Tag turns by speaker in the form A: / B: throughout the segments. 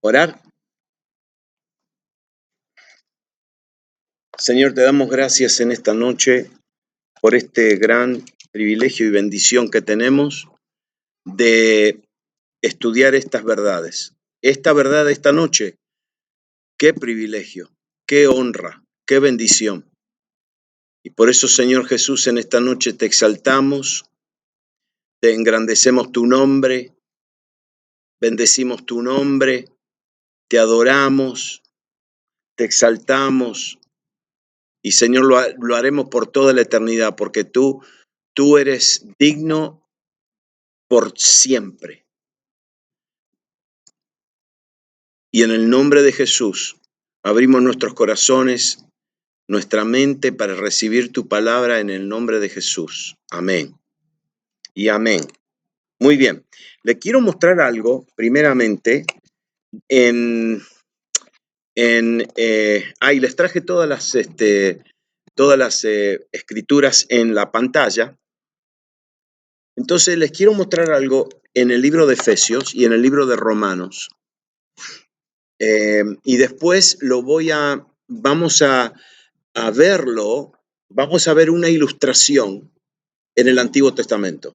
A: Orar. Señor, te damos gracias en esta noche por este gran privilegio y bendición que tenemos de estudiar estas verdades. Esta verdad de esta noche, qué privilegio, qué honra, qué bendición. Y por eso, Señor Jesús, en esta noche te exaltamos, te engrandecemos tu nombre, bendecimos tu nombre, te adoramos, te exaltamos. Y Señor, lo haremos por toda la eternidad, porque tú eres digno por siempre. Y en el nombre de Jesús, abrimos nuestros corazones, nuestra mente para recibir tu palabra en el nombre de Jesús. Amén. Y amén. Muy bien. Le quiero mostrar algo, primeramente, les traje todas las escrituras en la pantalla. Entonces les quiero mostrar algo en el libro de Efesios y en el libro de Romanos. Y después vamos a verlo, vamos a ver una ilustración en el Antiguo Testamento.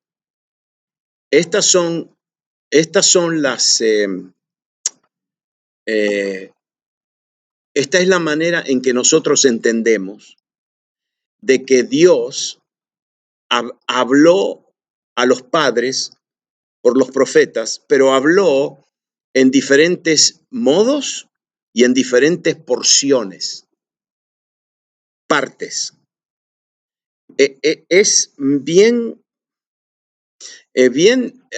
A: Esta es la manera en que nosotros entendemos de que Dios habló a los padres por los profetas, pero habló en diferentes modos y en diferentes porciones, partes. Es bien,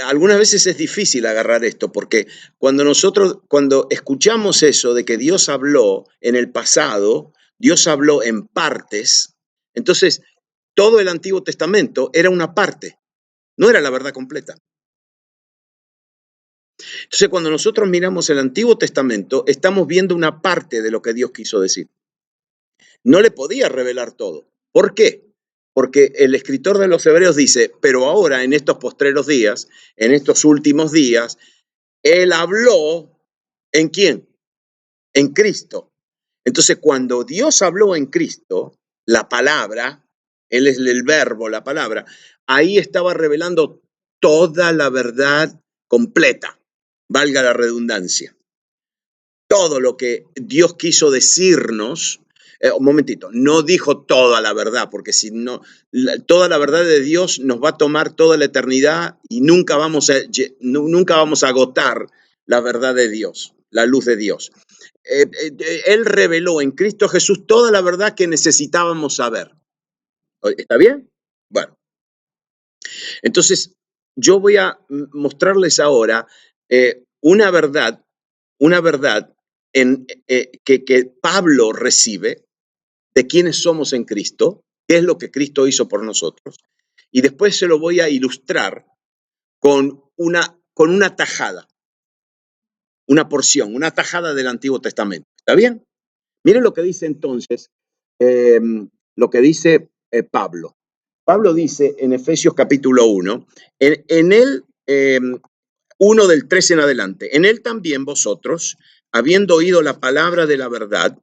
A: algunas veces es difícil agarrar esto, porque cuando escuchamos eso de que Dios habló en el pasado, Dios habló en partes, entonces todo el Antiguo Testamento era una parte, no era la verdad completa. Entonces, cuando nosotros miramos el Antiguo Testamento, estamos viendo una parte de lo que Dios quiso decir. No le podía revelar todo. ¿Por qué? Porque el escritor de los Hebreos dice, pero ahora en estos postreros días, en estos últimos días, Él habló ¿en quién? En Cristo. Entonces, cuando Dios habló en Cristo, la palabra, Él es el verbo, la palabra, ahí estaba revelando toda la verdad completa, valga la redundancia. Todo lo que Dios quiso decirnos, un momentito, no dijo toda la verdad, porque si no, toda la verdad de Dios nos va a tomar toda la eternidad y nunca vamos a agotar la verdad de Dios, la luz de Dios. Él reveló en Cristo Jesús toda la verdad que necesitábamos saber. ¿Está bien? Bueno. Entonces, yo voy a mostrarles ahora una verdad que Pablo recibe de quiénes somos en Cristo, qué es lo que Cristo hizo por nosotros, y después se lo voy a ilustrar con una tajada, una porción, una tajada del Antiguo Testamento. ¿Está bien? Miren lo que dice entonces, lo que dice Pablo. Pablo dice en Efesios capítulo 1, en él, 1 del 3 en adelante, en él también vosotros, habiendo oído la palabra de la verdad,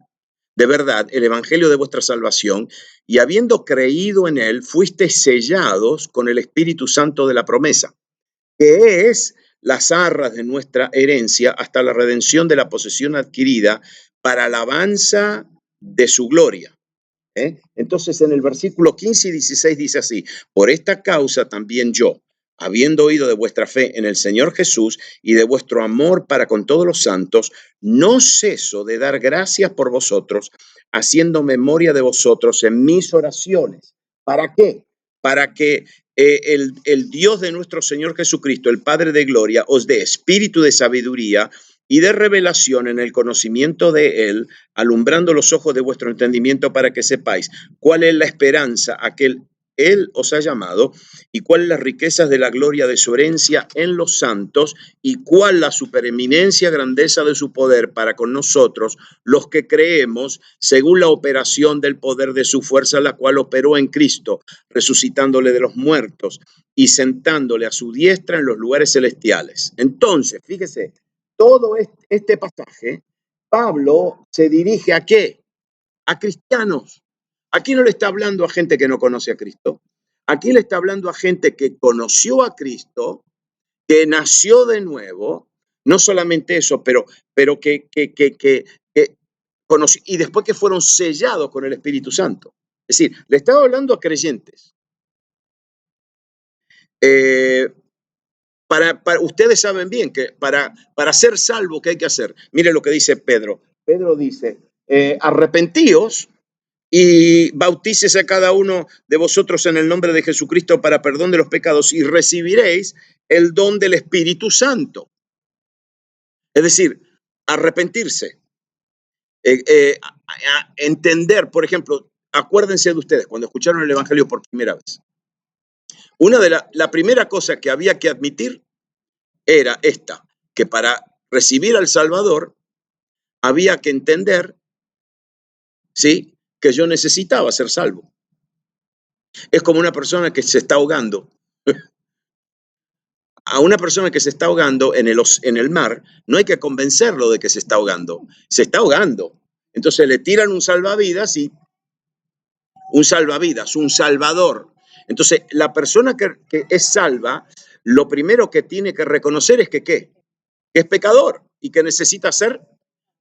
A: el evangelio de vuestra salvación, y habiendo creído en él, fuisteis sellados con el Espíritu Santo de la promesa, que es las arras de nuestra herencia hasta la redención de la posesión adquirida para alabanza de su gloria. Entonces en el versículo 15 y 16 dice así, por esta causa también yo, habiendo oído de vuestra fe en el Señor Jesús y de vuestro amor para con todos los santos, no ceso de dar gracias por vosotros, haciendo memoria de vosotros en mis oraciones. ¿Para qué? Para que el Dios de nuestro Señor Jesucristo, el Padre de gloria, os dé espíritu de sabiduría y de revelación en el conocimiento de Él, alumbrando los ojos de vuestro entendimiento para que sepáis cuál es la esperanza a que Él os ha llamado y cuáles las riquezas de la gloria de su herencia en los santos y cuál la supereminencia grandeza de su poder para con nosotros, los que creemos, según la operación del poder de su fuerza, la cual operó en Cristo, resucitándole de los muertos y sentándole a su diestra en los lugares celestiales. Entonces, fíjese, todo este pasaje, Pablo se dirige ¿a qué? A cristianos. Aquí no le está hablando a gente que no conoce a Cristo. Aquí le está hablando a gente que conoció a Cristo, que nació de nuevo. No solamente eso, pero que conoció, y después que fueron sellados con el Espíritu Santo. Es decir, le estaba hablando a creyentes. Ustedes saben bien que para ser salvo, ¿qué hay que hacer? Mire lo que dice Pedro. Pedro dice, arrepentíos y bautícese a cada uno de vosotros en el nombre de Jesucristo para perdón de los pecados y recibiréis el don del Espíritu Santo. Es decir, arrepentirse, entender, por ejemplo, acuérdense de ustedes cuando escucharon el Evangelio por primera vez. Una de la primera cosa que había que admitir era esta, que para recibir al Salvador había que entender, ¿sí?, que yo necesitaba ser salvo. Es como una persona que se está ahogando. A una persona que se está ahogando en el mar, no hay que convencerlo de que se está ahogando. Se está ahogando. Entonces le tiran un salvavidas y un salvavidas, un salvador. Entonces la persona que es salva, lo primero que tiene que reconocer es que ¿qué? Que es pecador y que necesita ser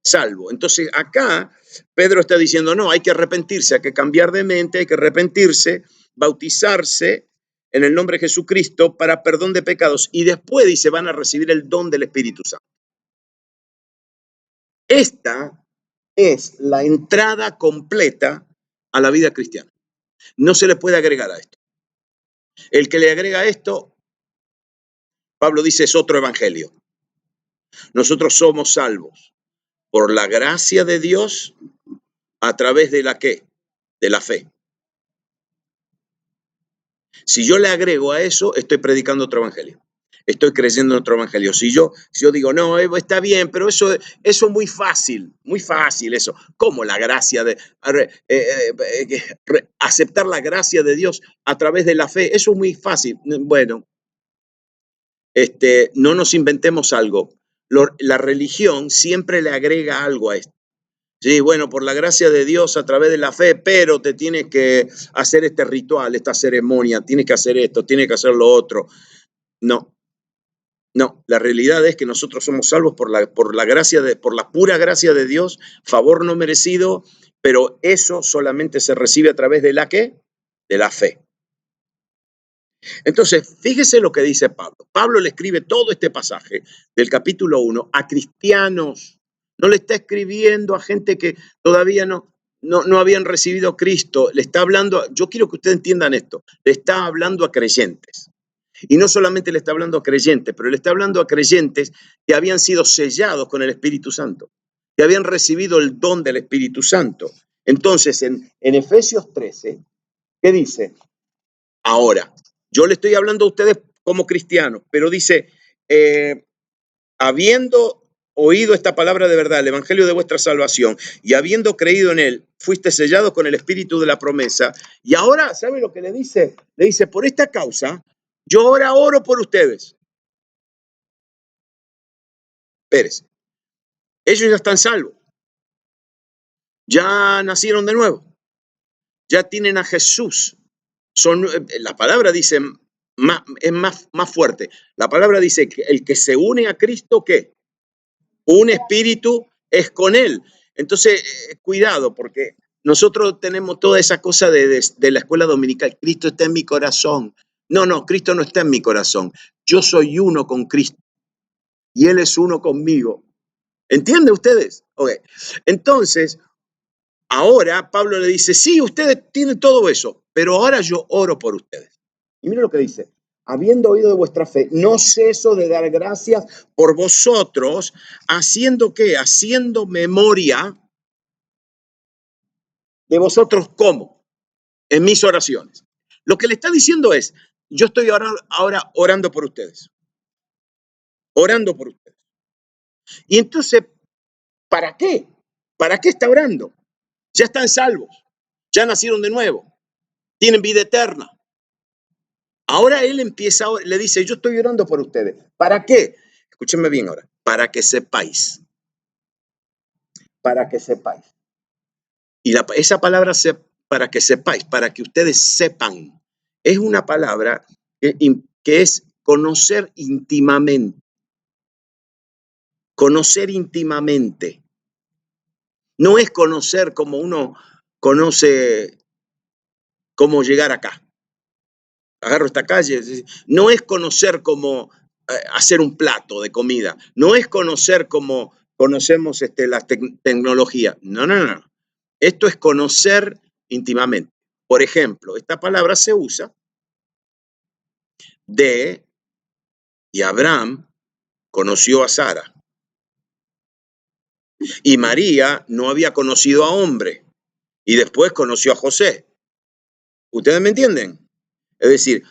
A: salvo. Entonces acá Pedro está diciendo, no, hay que arrepentirse, hay que cambiar de mente, hay que arrepentirse, bautizarse en el nombre de Jesucristo para perdón de pecados. Y después dice, van a recibir el don del Espíritu Santo. Esta es la entrada completa a la vida cristiana. No se le puede agregar a esto. El que le agrega esto, Pablo dice, es otro evangelio. Nosotros somos salvos por la gracia de Dios a través de la ¿qué? De la fe. Si yo le agrego a eso, estoy predicando otro evangelio. Estoy creyendo en otro evangelio. Si yo digo, no, está bien, pero eso es muy fácil eso. ¿Cómo la gracia de aceptar la gracia de Dios a través de la fe? Eso es muy fácil. Bueno, no nos inventemos algo. La religión siempre le agrega algo a esto. Sí, bueno, por la gracia de Dios a través de la fe, pero te tienes que hacer este ritual, esta ceremonia, tienes que hacer esto, tienes que hacer lo otro. No, la realidad es que nosotros somos salvos por la pura gracia de Dios, favor no merecido, pero eso solamente se recibe a través de la ¿qué? De la fe. Entonces, fíjese lo que dice Pablo. Pablo le escribe todo este pasaje del capítulo 1 a cristianos. No le está escribiendo a gente que todavía no habían recibido a Cristo. Le está hablando, yo quiero que ustedes entiendan esto, le está hablando a creyentes. Y no solamente le está hablando a creyentes, pero le está hablando a creyentes que habían sido sellados con el Espíritu Santo, que habían recibido el don del Espíritu Santo. Entonces, en Efesios 13, ¿qué dice? Ahora, yo le estoy hablando a ustedes como cristianos, pero dice, habiendo oído esta palabra de verdad, el evangelio de vuestra salvación, y habiendo creído en él, fuiste sellados con el espíritu de la promesa. Y ahora, ¿sabe lo que le dice? Le dice, por esta causa, yo ahora oro por ustedes. Espérese. Ellos ya están salvos. Ya nacieron de nuevo. Ya tienen a Jesús. La palabra dice, es más fuerte. La palabra dice que el que se une a Cristo, ¿qué? Un espíritu es con él. Entonces, cuidado, porque nosotros tenemos toda esa cosa de la escuela dominical. Cristo está en mi corazón. No, Cristo no está en mi corazón. Yo soy uno con Cristo y Él es uno conmigo. ¿Entienden ustedes? Okay. Entonces, ahora Pablo le dice, sí, ustedes tienen todo eso, pero ahora yo oro por ustedes. Y miren lo que dice. Habiendo oído de vuestra fe, no ceso de dar gracias por vosotros, haciendo ¿qué? Haciendo memoria de vosotros, ¿cómo? En mis oraciones. Lo que le está diciendo es, yo estoy ahora orando por ustedes. Orando por ustedes. Y entonces, ¿para qué? ¿Para qué está orando? Ya están salvos, ya nacieron de nuevo, tienen vida eterna. Ahora él empieza, le dice, yo estoy orando por ustedes. ¿Para qué? Escúchenme bien ahora, para que sepáis. Y esa palabra para que sepáis, para que ustedes sepan, es una palabra que es conocer íntimamente. Conocer íntimamente. No es conocer como uno conoce cómo llegar acá. Agarro esta calle. No es conocer cómo hacer un plato de comida. No es conocer cómo conocemos la tecnología. No. Esto es conocer íntimamente. Por ejemplo, esta palabra se usa y Abraham conoció a Sara. Y María no había conocido a hombre. Y después conoció a José. ¿Ustedes me entienden? Es decir,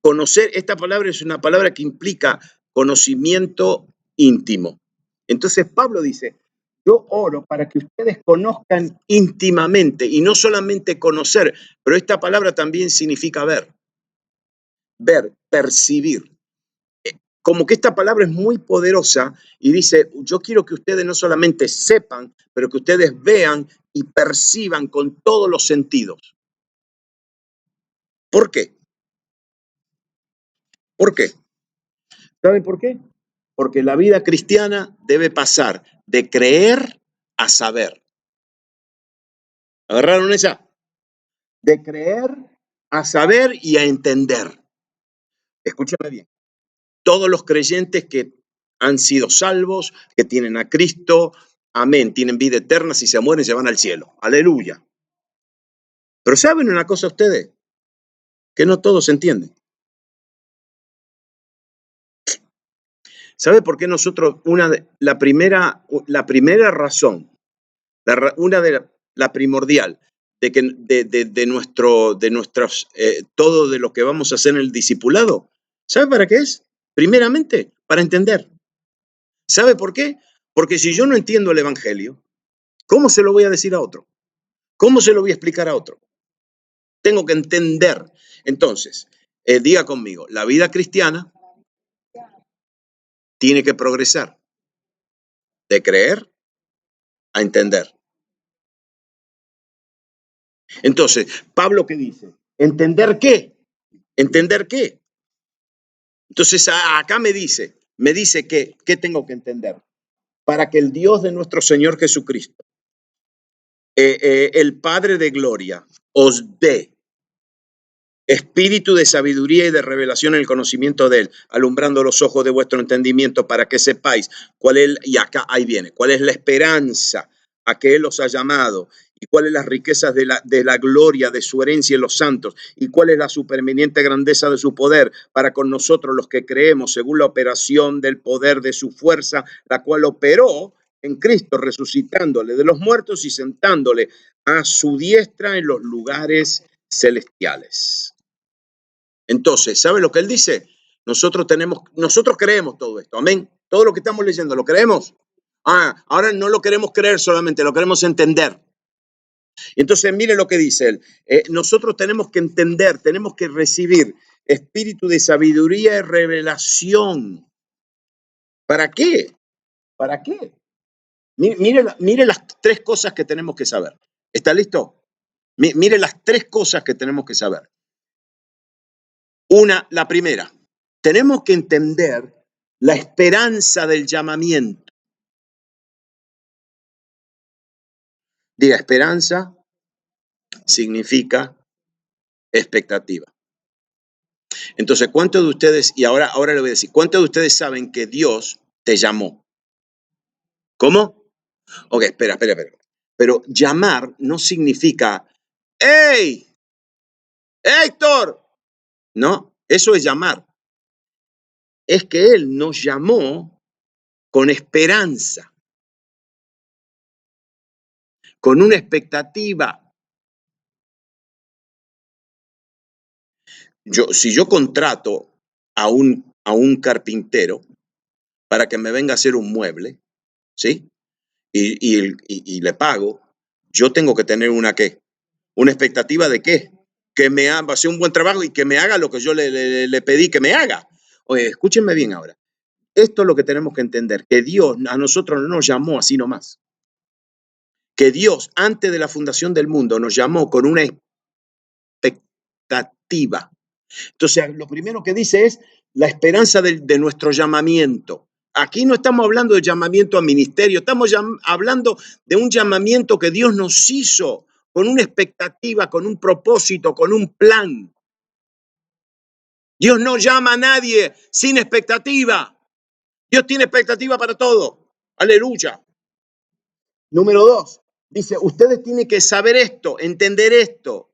A: conocer, esta palabra es una palabra que implica conocimiento íntimo. Entonces Pablo dice, yo oro para que ustedes conozcan íntimamente y no solamente conocer, pero esta palabra también significa ver, percibir. Como que esta palabra es muy poderosa y dice, yo quiero que ustedes no solamente sepan, pero que ustedes vean y perciban con todos los sentidos. ¿Por qué? ¿Por qué? ¿Saben por qué? Porque la vida cristiana debe pasar de creer a saber. ¿Agarraron esa? De creer a saber y a entender. Escúchame bien. Todos los creyentes que han sido salvos, que tienen a Cristo, amén, tienen vida eterna, si se mueren se van al cielo. Aleluya. Pero ¿saben una cosa ustedes? Que no todos entienden. ¿Sabe por qué nosotros, la primera razón, la primordial de que todo de lo que vamos a hacer en el discipulado? ¿Sabe para qué es? Primeramente, para entender. ¿Sabe por qué? Porque si yo no entiendo el evangelio, ¿cómo se lo voy a decir a otro? ¿Cómo se lo voy a explicar a otro? Tengo que entender. Entonces, diga conmigo, la vida cristiana tiene que progresar de creer a entender. Entonces, Pablo, ¿qué dice? ¿Entender qué? ¿Entender qué? Entonces, acá me dice que, ¿qué tengo que entender? Para que el Dios de nuestro Señor Jesucristo, el Padre de gloria, os dé espíritu de sabiduría y de revelación en el conocimiento de Él, alumbrando los ojos de vuestro entendimiento para que sepáis cuál es, y acá ahí viene, cuál es la esperanza a que Él os ha llamado y cuáles las riquezas de la gloria de su herencia en los santos y cuál es la superveniente grandeza de su poder para con nosotros los que creemos según la operación del poder de su fuerza, la cual operó en Cristo, resucitándole de los muertos y sentándole a su diestra en los lugares celestiales. Entonces, ¿sabe lo que él dice? Nosotros creemos todo esto, amén. Todo lo que estamos leyendo, ¿lo creemos? Ahora no lo queremos creer solamente, lo queremos entender. Entonces, mire lo que dice él. Nosotros tenemos que entender, tenemos que recibir espíritu de sabiduría y revelación. ¿Para qué? ¿Para qué? Mire las tres cosas que tenemos que saber. ¿Está listo? Mire las tres cosas que tenemos que saber. La primera, tenemos que entender la esperanza del llamamiento. Diga, esperanza significa expectativa. Entonces, ¿cuántos de ustedes, y ahora le voy a decir, cuántos de ustedes saben que Dios te llamó? ¿Cómo? Ok, espera. Pero llamar no significa, ¡hey! ¡Héctor! No, eso es llamar. Es que Él nos llamó con esperanza, con una expectativa. Si yo contrato a un carpintero para que me venga a hacer un mueble, ¿sí? Y le pago, yo tengo que tener una expectativa de qué, que me haga un buen trabajo y que me haga lo que yo le pedí que me haga. Oye, escúchenme bien ahora. esto es lo que tenemos que entender, que Dios a nosotros no nos llamó así nomás. Que Dios, antes de la fundación del mundo, nos llamó con una expectativa. Entonces, lo primero que dice es la esperanza de nuestro llamamiento. Aquí no estamos hablando de llamamiento a ministerio, estamos hablando de un llamamiento que Dios nos hizo con una expectativa, con un propósito, con un plan. Dios no llama a nadie sin expectativa. Dios tiene expectativa para todo. Aleluya. Número 2, dice, ustedes tienen que saber esto, entender esto.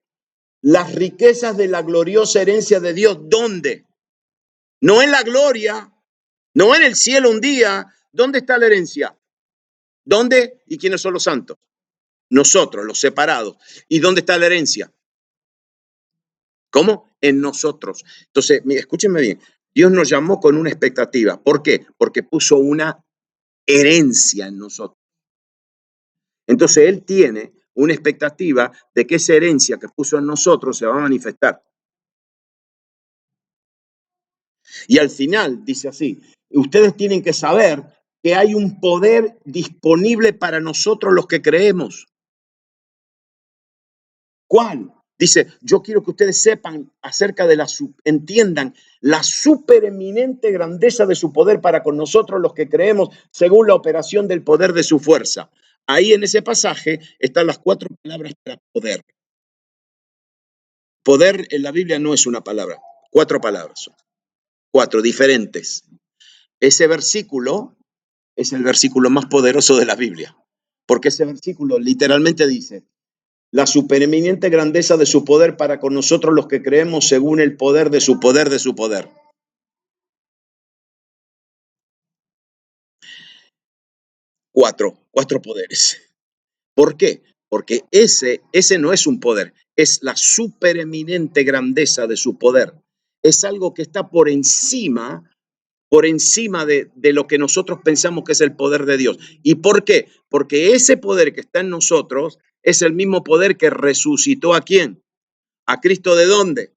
A: Las riquezas de la gloriosa herencia de Dios, ¿dónde? No en la gloria, no en el cielo un día. ¿Dónde está la herencia? ¿Dónde? ¿Y quiénes son los santos? Nosotros, los separados. ¿Y dónde está la herencia? ¿Cómo? En nosotros. Entonces, escúchenme bien. Dios nos llamó con una expectativa. ¿Por qué? Porque puso una herencia en nosotros. Entonces, Él tiene una expectativa de que esa herencia que puso en nosotros se va a manifestar. Y al final dice así, ustedes tienen que saber que hay un poder disponible para nosotros los que creemos. ¿Cuál? Dice, yo quiero que ustedes sepan acerca de entiendan la supereminente grandeza de su poder para con nosotros los que creemos según la operación del poder de su fuerza. Ahí en ese pasaje están las 4 palabras para poder. Poder en la Biblia no es una palabra, 4 palabras son. 4 diferentes. Ese versículo es el versículo más poderoso de la Biblia, porque ese versículo literalmente dice, la supereminente grandeza de su poder para con nosotros los que creemos según el poder de su poder, de su poder. 4 poderes. ¿Por qué? Porque ese no es un poder, es la supereminente grandeza de su poder. Es algo que está por encima de lo que nosotros pensamos que es el poder de Dios. ¿Y por qué? Porque ese poder que está en nosotros es el mismo poder que resucitó ¿a quién? ¿A Cristo de dónde?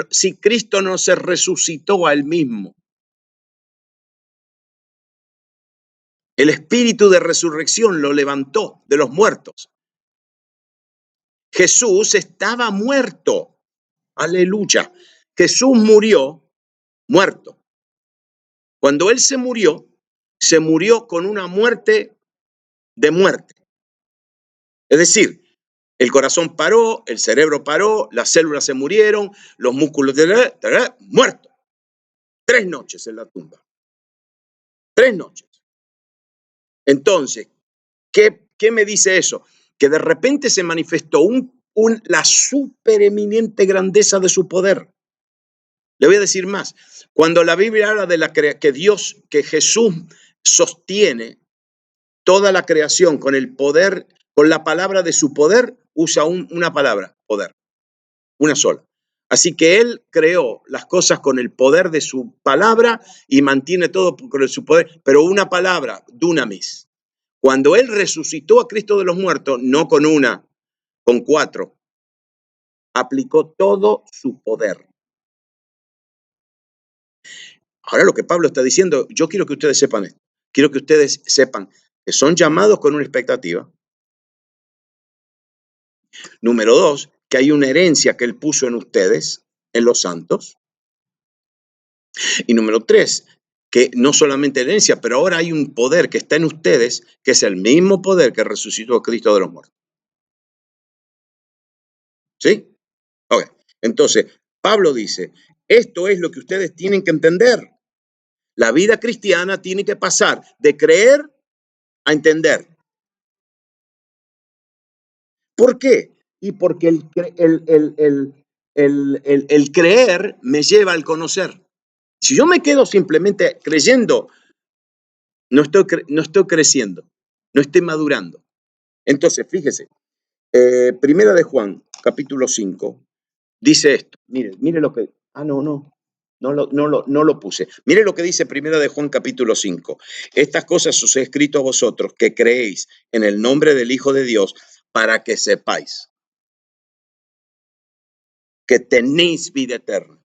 A: Si Cristo no se resucitó a él mismo. El espíritu de resurrección lo levantó de los muertos. Jesús estaba muerto. Aleluya. Jesús murió muerto. Cuando él se murió con una muerte de muerte. Es decir, el corazón paró, el cerebro paró, las células se murieron, los músculos muertos. 3 noches en la tumba. 3 noches. Entonces, ¿qué me dice eso? Que de repente se manifestó la supereminente grandeza de su poder. Le voy a decir más. Cuando la Biblia habla de que Jesús sostiene toda la creación con el poder, con la palabra de su poder, usa una palabra, poder, una sola. Así que Él creó las cosas con el poder de su palabra y mantiene todo con su poder, pero una palabra, dunamis. Cuando Él resucitó a Cristo de los muertos, no con una, con 4, aplicó todo su poder. Ahora lo que Pablo está diciendo, yo quiero que ustedes sepan esto. Quiero que ustedes sepan que son llamados con una expectativa. Número 2, que hay una herencia que Él puso en ustedes, en los santos. Y número 3, que no solamente herencia, pero ahora hay un poder que está en ustedes, que es el mismo poder que resucitó a Cristo de los muertos. ¿Sí? Ok. Entonces, Pablo dice, esto es lo que ustedes tienen que entender. La vida cristiana tiene que pasar de creer a entender. ¿Por qué? Y porque el creer me lleva al conocer. Si yo me quedo simplemente creyendo, no estoy creciendo, no estoy madurando. Entonces, fíjese, Primera de Juan, capítulo 5, dice esto. Mire lo que... No lo puse. Mire lo que dice Primera de Juan, capítulo 5. Estas cosas os he escrito a vosotros que creéis en el nombre del Hijo de Dios para que sepáis que tenéis vida eterna.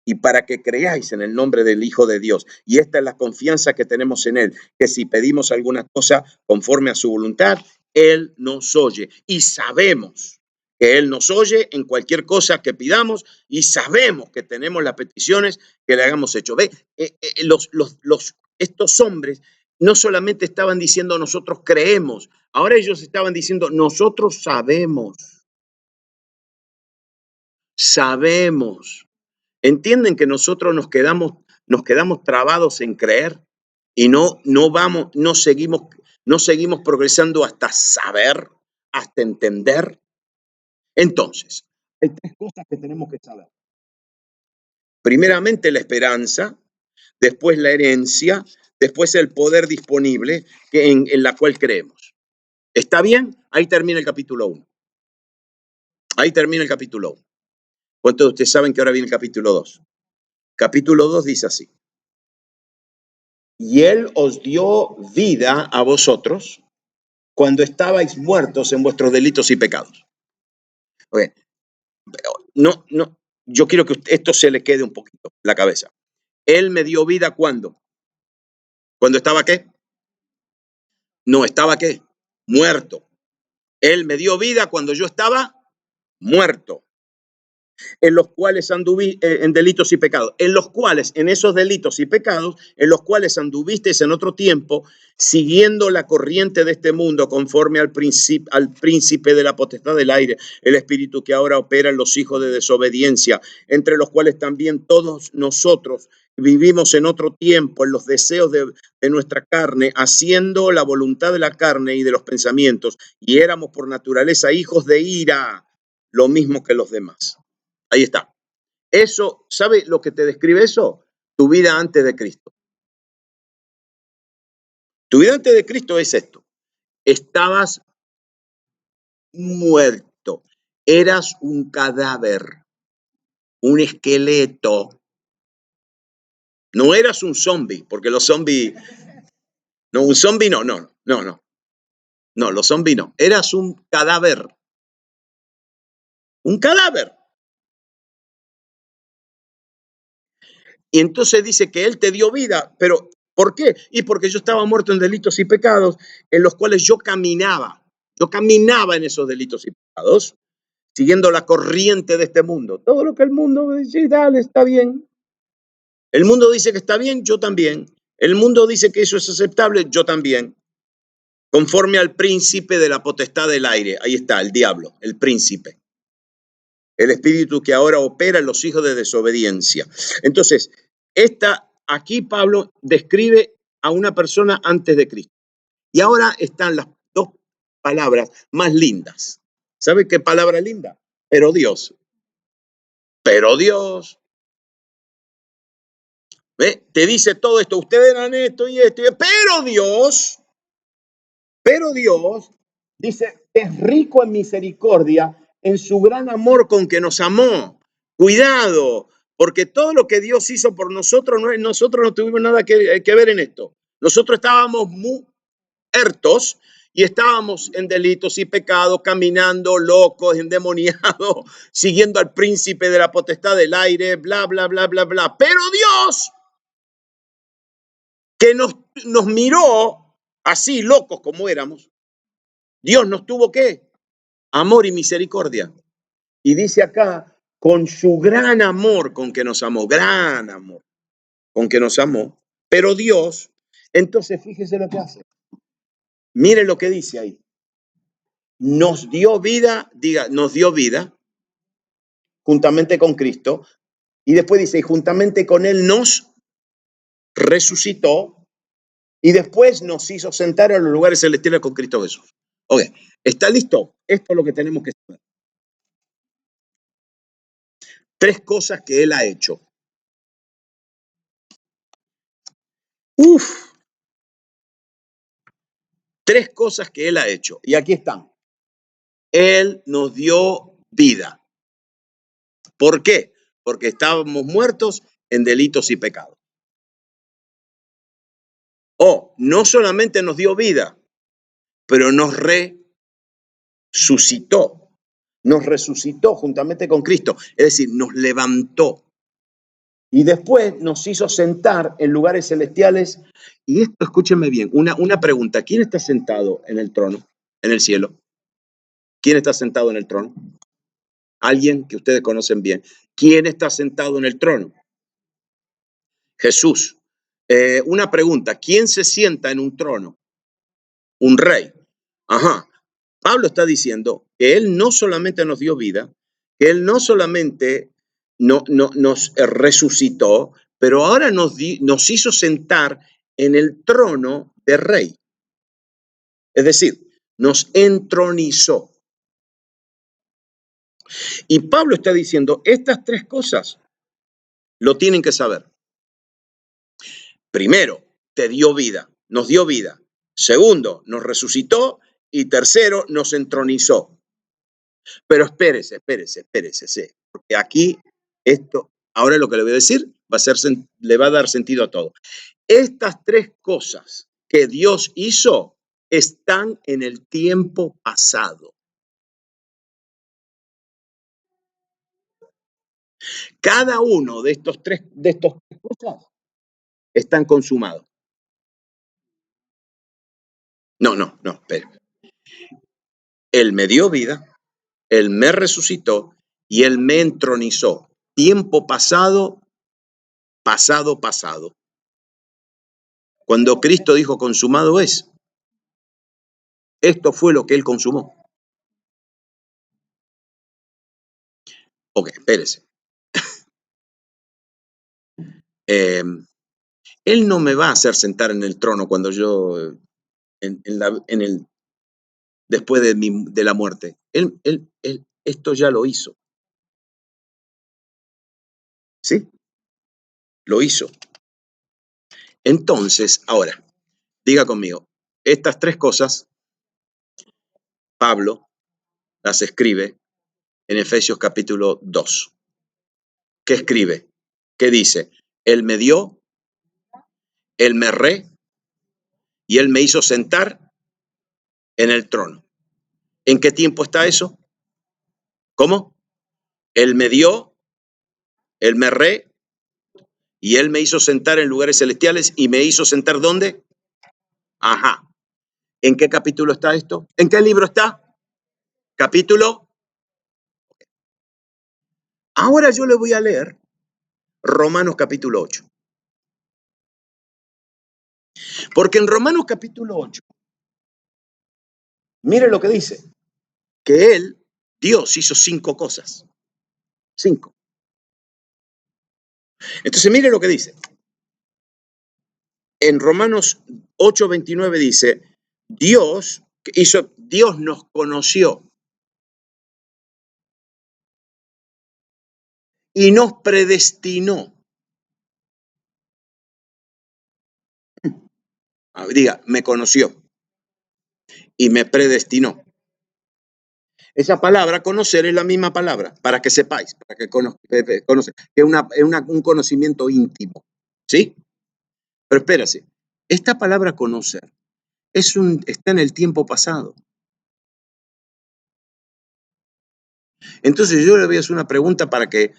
A: y para que creáis en el nombre del Hijo de Dios. Y esta es la confianza que tenemos en Él, que si pedimos alguna cosa conforme a su voluntad, Él nos oye. Y sabemos que Él nos oye en cualquier cosa que pidamos y sabemos que tenemos las peticiones que le hagamos hecho. Ve, estos hombres no solamente estaban diciendo nosotros creemos, ahora ellos estaban diciendo nosotros sabemos. ¿Entienden que nosotros nos quedamos trabados en creer y no seguimos progresando hasta saber, hasta entender? Entonces, hay tres cosas que tenemos que saber. Primeramente la esperanza, después la herencia, después el poder disponible en la cual creemos. ¿Está bien? Ahí termina el capítulo 1. Ahí termina el capítulo 1. ¿Cuántos de ustedes saben que ahora viene el capítulo 2? Capítulo 2 dice así. Y Él os dio vida a vosotros cuando estabais muertos en vuestros delitos y pecados. Okay. No, yo quiero que esto se le quede un poquito en la cabeza. Él me dio vida ¿cuándo? ¿Cuándo estaba qué? No, ¿estaba qué? Muerto. Él me dio vida cuando yo estaba muerto. En los cuales anduví en delitos y pecados, en esos delitos y pecados, en los cuales anduvisteis en otro tiempo, siguiendo la corriente de este mundo, conforme al príncipe de la potestad del aire, el espíritu que ahora opera en los hijos de desobediencia, entre los cuales también todos nosotros vivimos en otro tiempo, en los deseos de nuestra carne, haciendo la voluntad de la carne y de los pensamientos, y éramos por naturaleza hijos de ira, lo mismo que los demás. Ahí está. Eso, ¿sabe lo que te describe eso? Tu vida antes de Cristo. Tu vida antes de Cristo es esto. Estabas muerto. Eras un cadáver, un esqueleto. No eras un zombie, porque los zombies... No, un zombie no. No, los zombies no. Eras un cadáver. Un cadáver. Y entonces dice que Él te dio vida, pero ¿por qué? Y porque yo estaba muerto en delitos y pecados en los cuales yo caminaba. Yo caminaba en esos delitos y pecados, siguiendo la corriente de este mundo. Todo lo que el mundo dice, dale, está bien. El mundo dice que está bien, yo también. El mundo dice que eso es aceptable, yo también. Conforme al príncipe de la potestad del aire. Ahí está, el diablo, el príncipe. El espíritu que ahora opera en los hijos de desobediencia. Entonces, aquí Pablo describe a una persona antes de Cristo. Y ahora están las dos palabras más lindas. ¿Sabe qué palabra linda? Pero Dios. Pero Dios. ¿Ve? Te dice todo esto. Ustedes eran esto y esto. Pero Dios dice, es rico en misericordia, en su gran amor con que nos amó. Cuidado, porque todo lo que Dios hizo por nosotros, nosotros no tuvimos nada que ver en esto. Nosotros estábamos muertos y estábamos en delitos y pecados, caminando locos, endemoniados, siguiendo al príncipe de la potestad del aire, bla, bla, bla, bla, bla. Pero Dios, que nos miró así, locos como éramos, Dios nos tuvo ¿qué? Amor y misericordia. Y dice acá, con su gran amor con que nos amó, gran amor con que nos amó, pero Dios, entonces fíjese lo que hace. Mire lo que dice ahí. Nos dio vida, nos dio vida juntamente con Cristo. Y después dice, y juntamente con Él nos resucitó y después nos hizo sentar en los lugares celestiales con Cristo Jesús. Ok, ¿está listo? Esto es lo que tenemos que saber. Tres cosas que Él ha hecho. Tres cosas que Él ha hecho. Y aquí están. Él nos dio vida. ¿Por qué? Porque estábamos muertos en delitos y pecados. No solamente nos dio vida, pero nos resucitó. Nos resucitó juntamente con Cristo. Es decir, nos levantó. Y después nos hizo sentar en lugares celestiales. Y esto, escúchenme bien, una pregunta. ¿Quién está sentado en el trono, en el cielo? ¿Quién está sentado en el trono? Alguien que ustedes conocen bien. ¿Quién está sentado en el trono? Jesús. Una pregunta. ¿Quién se sienta en un trono? Un rey. Ajá. Pablo está diciendo que él no solamente nos dio vida, que él no solamente nos resucitó, pero ahora nos hizo sentar en el trono de rey. Es decir, nos entronizó. Y Pablo está diciendo, estas tres cosas lo tienen que saber. Primero, te dio vida, nos dio vida. Segundo, nos resucitó. Y tercero, nos entronizó. Pero espérese, sí, porque aquí esto, ahora lo que le voy a decir le va a dar sentido a todo. Estas tres cosas que Dios hizo están en el tiempo pasado. Cada uno de estos tres cosas están consumados. No, espere. Él me dio vida, Él me resucitó y Él me entronizó. Tiempo pasado, pasado. Cuando Cristo dijo consumado es, esto fue lo que Él consumó. Ok, espérese. Él no me va a hacer sentar en el trono cuando yo, después de la muerte. Él esto ya lo hizo. ¿Sí? Lo hizo. Entonces, ahora, diga conmigo, estas tres cosas, Pablo las escribe en Efesios capítulo 2. ¿Qué escribe? ¿Qué dice? Él me dio, Él me y Él me hizo sentar en el trono. ¿En qué tiempo está eso? ¿Cómo? Él me dio, Él me y Él me hizo sentar en lugares celestiales y me hizo sentar ¿dónde? Ajá. ¿En qué capítulo está esto? ¿En qué libro está? Capítulo. Ahora yo le voy a leer Romanos capítulo 8. Porque en Romanos capítulo 8, mire lo que dice, que Dios hizo 5 cosas. 5. Entonces mire lo que dice. En Romanos 8:29 dice, Dios nos conoció y nos predestinó. Diga, me conoció y me predestinó. Esa palabra conocer es la misma palabra, para que sepáis, para que conocer, que es un conocimiento íntimo, ¿sí? Pero espérase, esta palabra conocer está en el tiempo pasado. Entonces yo le voy a hacer una pregunta para que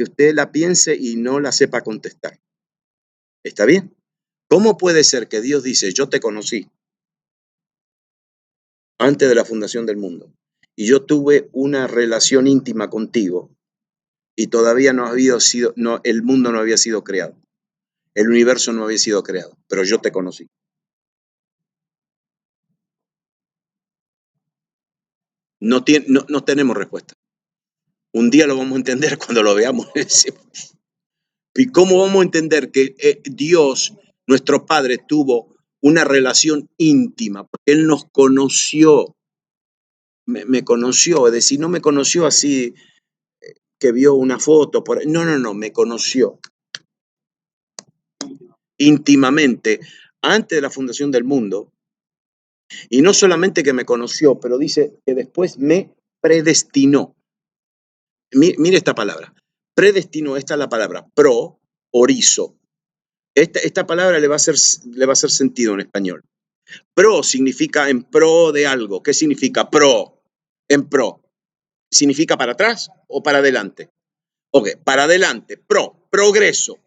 A: usted la piense y no la sepa contestar. ¿Está bien? ¿Cómo puede ser que Dios dice, yo te conocí antes de la fundación del mundo y yo tuve una relación íntima contigo y todavía el mundo no había sido creado, el universo no había sido creado, pero yo te conocí? No tenemos respuesta. Un día lo vamos a entender cuando lo veamos. ¿Y cómo vamos a entender que Dios, nuestro Padre, tuvo una relación íntima? Porque Él nos conoció, me conoció, es decir, no me conoció así que vio una foto, no, me conoció íntimamente antes de la fundación del mundo. Y no solamente que me conoció, pero dice que después me predestinó. Mire esta palabra, predestinó, esta es la palabra, orizo. Esta palabra le va a hacer sentido en español. Pro significa en pro de algo. ¿Qué significa pro? En pro. ¿Significa para atrás o para adelante? Ok, para adelante. Pro progreso.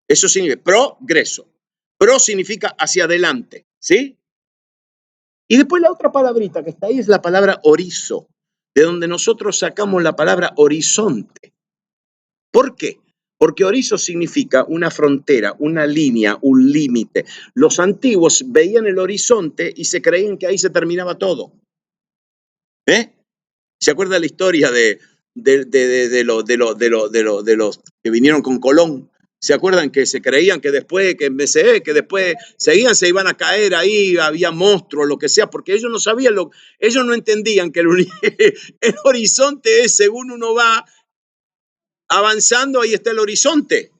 A: Eso significa progreso. Pro significa hacia adelante, ¿sí? Y después la otra palabrita que está ahí es la palabra orizo, de donde nosotros sacamos la palabra horizonte. ¿Por qué? Porque orizo significa una frontera, una línea, un límite. Los antiguos veían el horizonte y se creían que ahí se terminaba todo. ¿Se acuerda la historia de los que vinieron con Colón? ¿Se acuerdan que se creían que después, que después seguían, se iban a caer ahí, había monstruos, lo que sea, porque ellos no sabían, ellos no entendían que el horizonte es según uno va avanzando, ahí está el horizonte.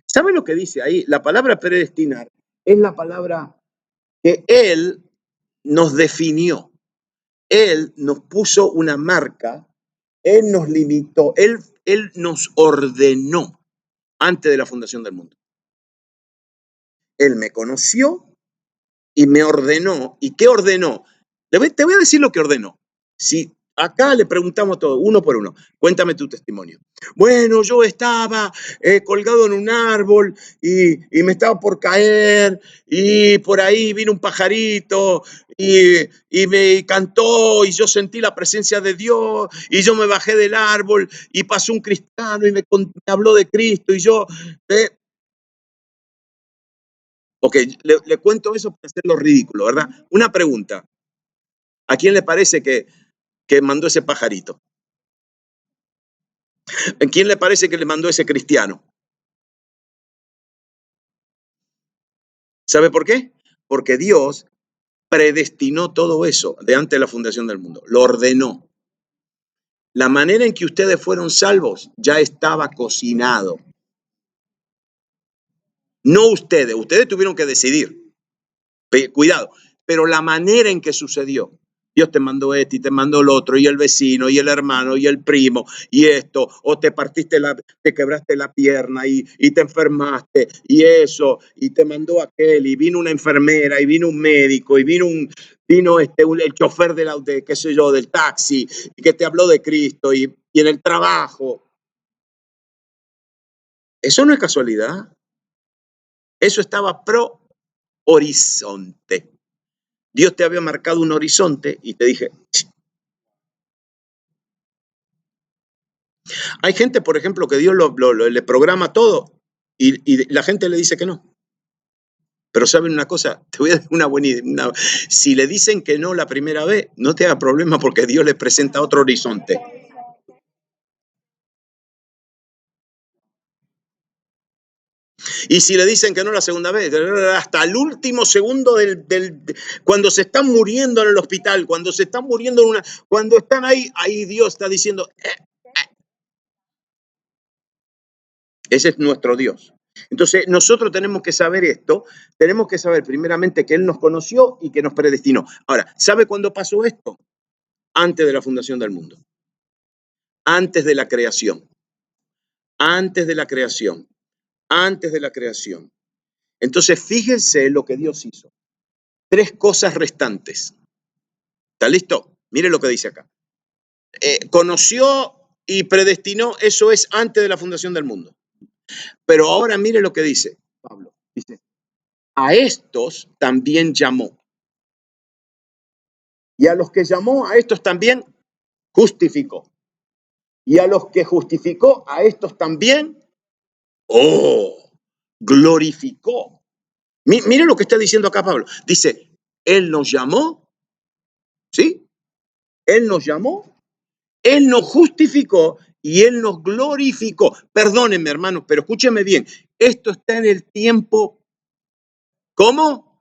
A: ¿Sabe lo que dice ahí? La palabra predestinar es la palabra que Él nos definió. Él nos puso una marca, Él nos limitó, Él nos ordenó antes de la fundación del mundo. Él me conoció y me ordenó. ¿Y qué ordenó? Te voy a decir lo que ordenó. Si acá le preguntamos todo, uno por uno, cuéntame tu testimonio. Bueno, yo estaba colgado en un árbol y me estaba por caer y por ahí vino un pajarito y me cantó y yo sentí la presencia de Dios y yo me bajé del árbol y pasó un cristiano y me habló de Cristo y yo... Ok, le cuento eso para hacerlo ridículo, ¿verdad? Una pregunta. ¿A quién le parece que mandó ese pajarito? ¿A quién le parece que le mandó ese cristiano? ¿Sabe por qué? Porque Dios predestinó todo eso de antes de la fundación del mundo. Lo ordenó. La manera en que ustedes fueron salvos ya estaba cocinado. No ustedes. Ustedes tuvieron que decidir. Cuidado. Pero la manera en que sucedió. Dios te mandó este y te mandó el otro, y el vecino, y el hermano, y el primo, y esto, o te te quebraste la pierna y te enfermaste, y eso, y te mandó aquel, y vino una enfermera, y vino un médico, y vino el chofer qué sé yo, del taxi, y que te habló de Cristo, y en el trabajo. Eso no es casualidad. Eso estaba pro horizonte. Dios te había marcado un horizonte y te dije, hay gente, por ejemplo, que Dios le programa todo y la gente le dice que no. Pero ¿saben una cosa? Te voy a dar una buena idea. Si le dicen que no la primera vez, no te haga problema porque Dios les presenta otro horizonte. Y si le dicen que no la segunda vez, hasta el último segundo cuando se están muriendo en el hospital, cuando se están muriendo cuando están ahí Dios está diciendo, ese es nuestro Dios. Entonces, nosotros tenemos que saber esto, tenemos que saber primeramente que Él nos conoció y que nos predestinó. Ahora, ¿sabe cuándo pasó esto? Antes de la fundación del mundo, antes de la creación, antes de la creación, antes de la creación. Entonces, fíjense lo que Dios hizo. 3 cosas restantes. ¿Está listo? Mire lo que dice acá. Conoció y predestinó, eso es antes de la fundación del mundo. Pero ahora mire lo que dice Pablo. Dice, a estos también llamó. Y a los que llamó, a estos también justificó. Y a los que justificó, a estos también, glorificó. Mire lo que está diciendo acá Pablo. Dice, Él nos llamó, ¿sí? Él nos llamó, Él nos justificó y Él nos glorificó. Perdónenme, hermanos, pero escúchenme bien. Esto está en el tiempo. ¿Cómo?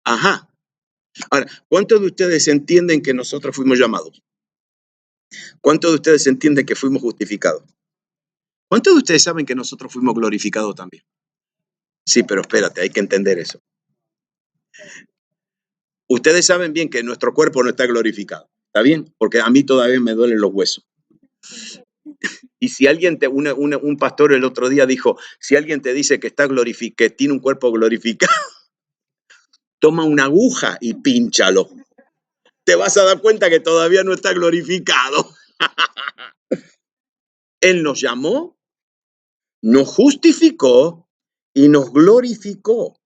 A: Ajá. Ahora, ¿cuántos de ustedes entienden que nosotros fuimos llamados? ¿Cuántos de ustedes entienden que fuimos justificados? ¿Cuántos de ustedes saben que nosotros fuimos glorificados también? Sí, pero espérate, hay que entender eso. Ustedes saben bien que nuestro cuerpo no está glorificado, ¿está bien? Porque a mí todavía me duelen los huesos. Y si alguien un pastor el otro día dijo, si alguien te dice que está que tiene un cuerpo glorificado, toma una aguja y pínchalo. Te vas a dar cuenta que todavía no está glorificado. Él nos llamó, nos justificó y nos glorificó.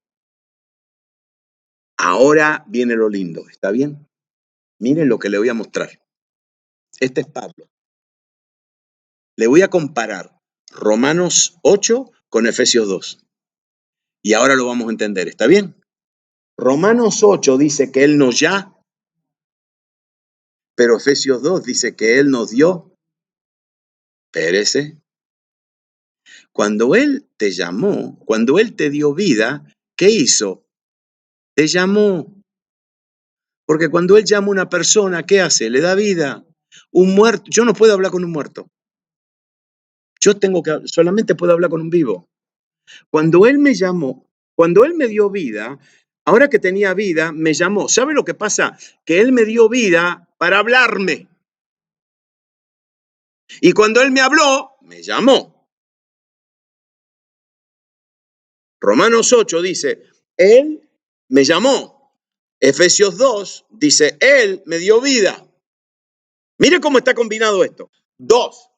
A: Ahora viene lo lindo, ¿está bien? Miren lo que le voy a mostrar. Este es Pablo. Le voy a comparar Romanos 8 con Efesios 2. Y ahora lo vamos a entender, ¿está bien? Romanos 8 dice que Él nos ya, pero Efesios 2 dice que Él nos dio. Espérese. Cuando Él te llamó, cuando Él te dio vida, ¿qué hizo? Te llamó. Porque cuando Él llama a una persona, ¿qué hace? Le da vida. Un muerto, yo no puedo hablar con un muerto. Solamente puedo hablar con un vivo. Cuando Él me llamó, cuando Él me dio vida, ahora que tenía vida, me llamó. ¿Sabe lo que pasa? Que Él me dio vida para hablarme. Y cuando Él me habló, me llamó. Romanos 8 dice, Él me llamó. Efesios 2 dice, Él me dio vida. Mire cómo está combinado esto. 2,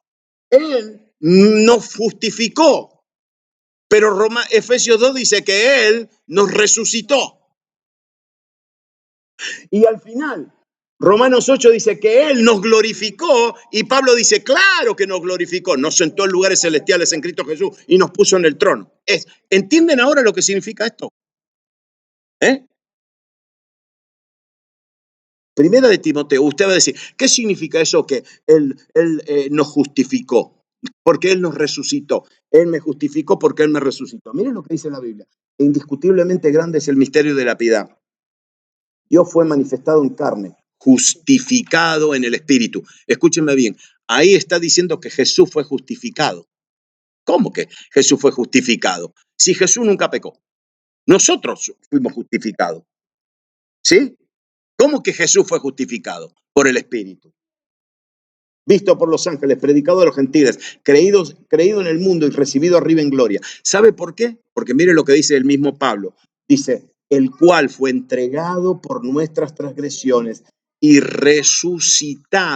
A: Él nos justificó. Pero Efesios 2 dice que Él nos resucitó. Y al final, Romanos 8 dice que Él nos glorificó y Pablo dice, claro que nos glorificó, nos sentó en lugares celestiales en Cristo Jesús y nos puso en el trono. ¿Entienden ahora lo que significa esto? Primera de Timoteo, usted va a decir, ¿qué significa eso que Él nos justificó? Porque Él nos resucitó. Él me justificó porque Él me resucitó. Miren lo que dice la Biblia. Indiscutiblemente grande es el misterio de la piedad. Dios fue manifestado en carne, justificado en el Espíritu. Escúchenme bien, ahí está diciendo que Jesús fue justificado. ¿Cómo que Jesús fue justificado? Si Jesús nunca pecó. Nosotros fuimos justificados. ¿Sí? ¿Cómo que Jesús fue justificado? Por el Espíritu. Visto por los ángeles, predicado a los gentiles, creído en el mundo y recibido arriba en gloria. ¿Sabe por qué? Porque mire lo que dice el mismo Pablo. Dice, el cual fue entregado por nuestras transgresiones y resucitado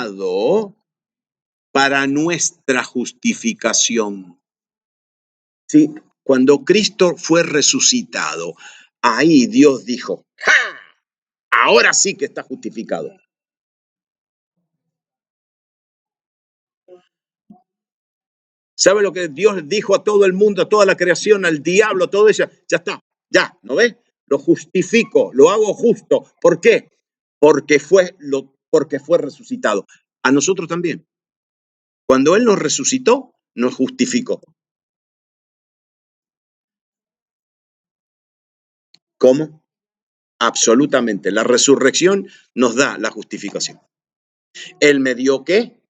A: para nuestra justificación. ¿Sí? Cuando Cristo fue resucitado, ahí Dios dijo, ¡ja! Ahora sí que está justificado. ¿Sabe lo que Dios dijo a todo el mundo, a toda la creación, al diablo, a todo eso? Ya está, ya, ¿no ves? Lo justifico, lo hago justo. ¿Por qué? Porque fue resucitado. A nosotros también. Cuando Él nos resucitó, nos justificó. ¿Cómo? Absolutamente. La resurrección nos da la justificación. Él me dio ¿qué?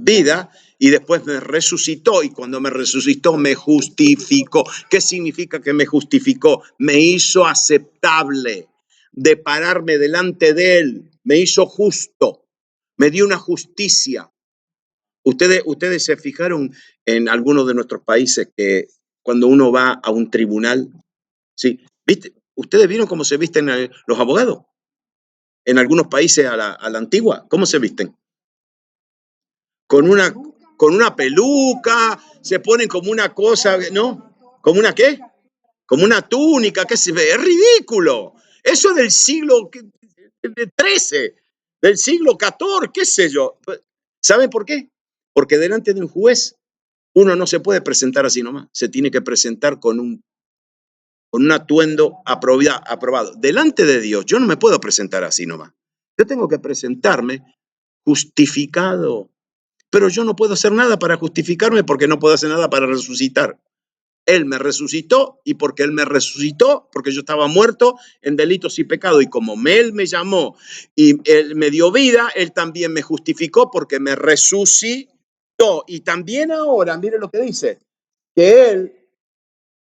A: Vida y después me resucitó y cuando me resucitó me justificó. ¿Qué significa que me justificó? Me hizo aceptable de pararme delante de Él, me hizo justo, me dio una justicia. Ustedes se fijaron en algunos de nuestros países que cuando uno va a un tribunal, ¿sí? ¿Viste? ¿Ustedes vieron cómo se visten los abogados? En algunos países a la antigua, ¿cómo se visten? Con una peluca, se ponen como una cosa, ¿no? ¿Como una qué? Como una túnica, qué se ve, es ridículo. Eso es del siglo XIII, del siglo XIV, qué sé yo. ¿Saben por qué? Porque delante de un juez uno no se puede presentar así nomás, se tiene que presentar con un atuendo aprobado. Delante de Dios yo no me puedo presentar así nomás. Yo tengo que presentarme justificado. Pero yo no puedo hacer nada para justificarme porque no puedo hacer nada para resucitar. Él me resucitó y porque Él me resucitó, porque yo estaba muerto en delitos y pecados. Y como Él me llamó y Él me dio vida, Él también me justificó porque me resucitó. Y también ahora, mire lo que dice, que Él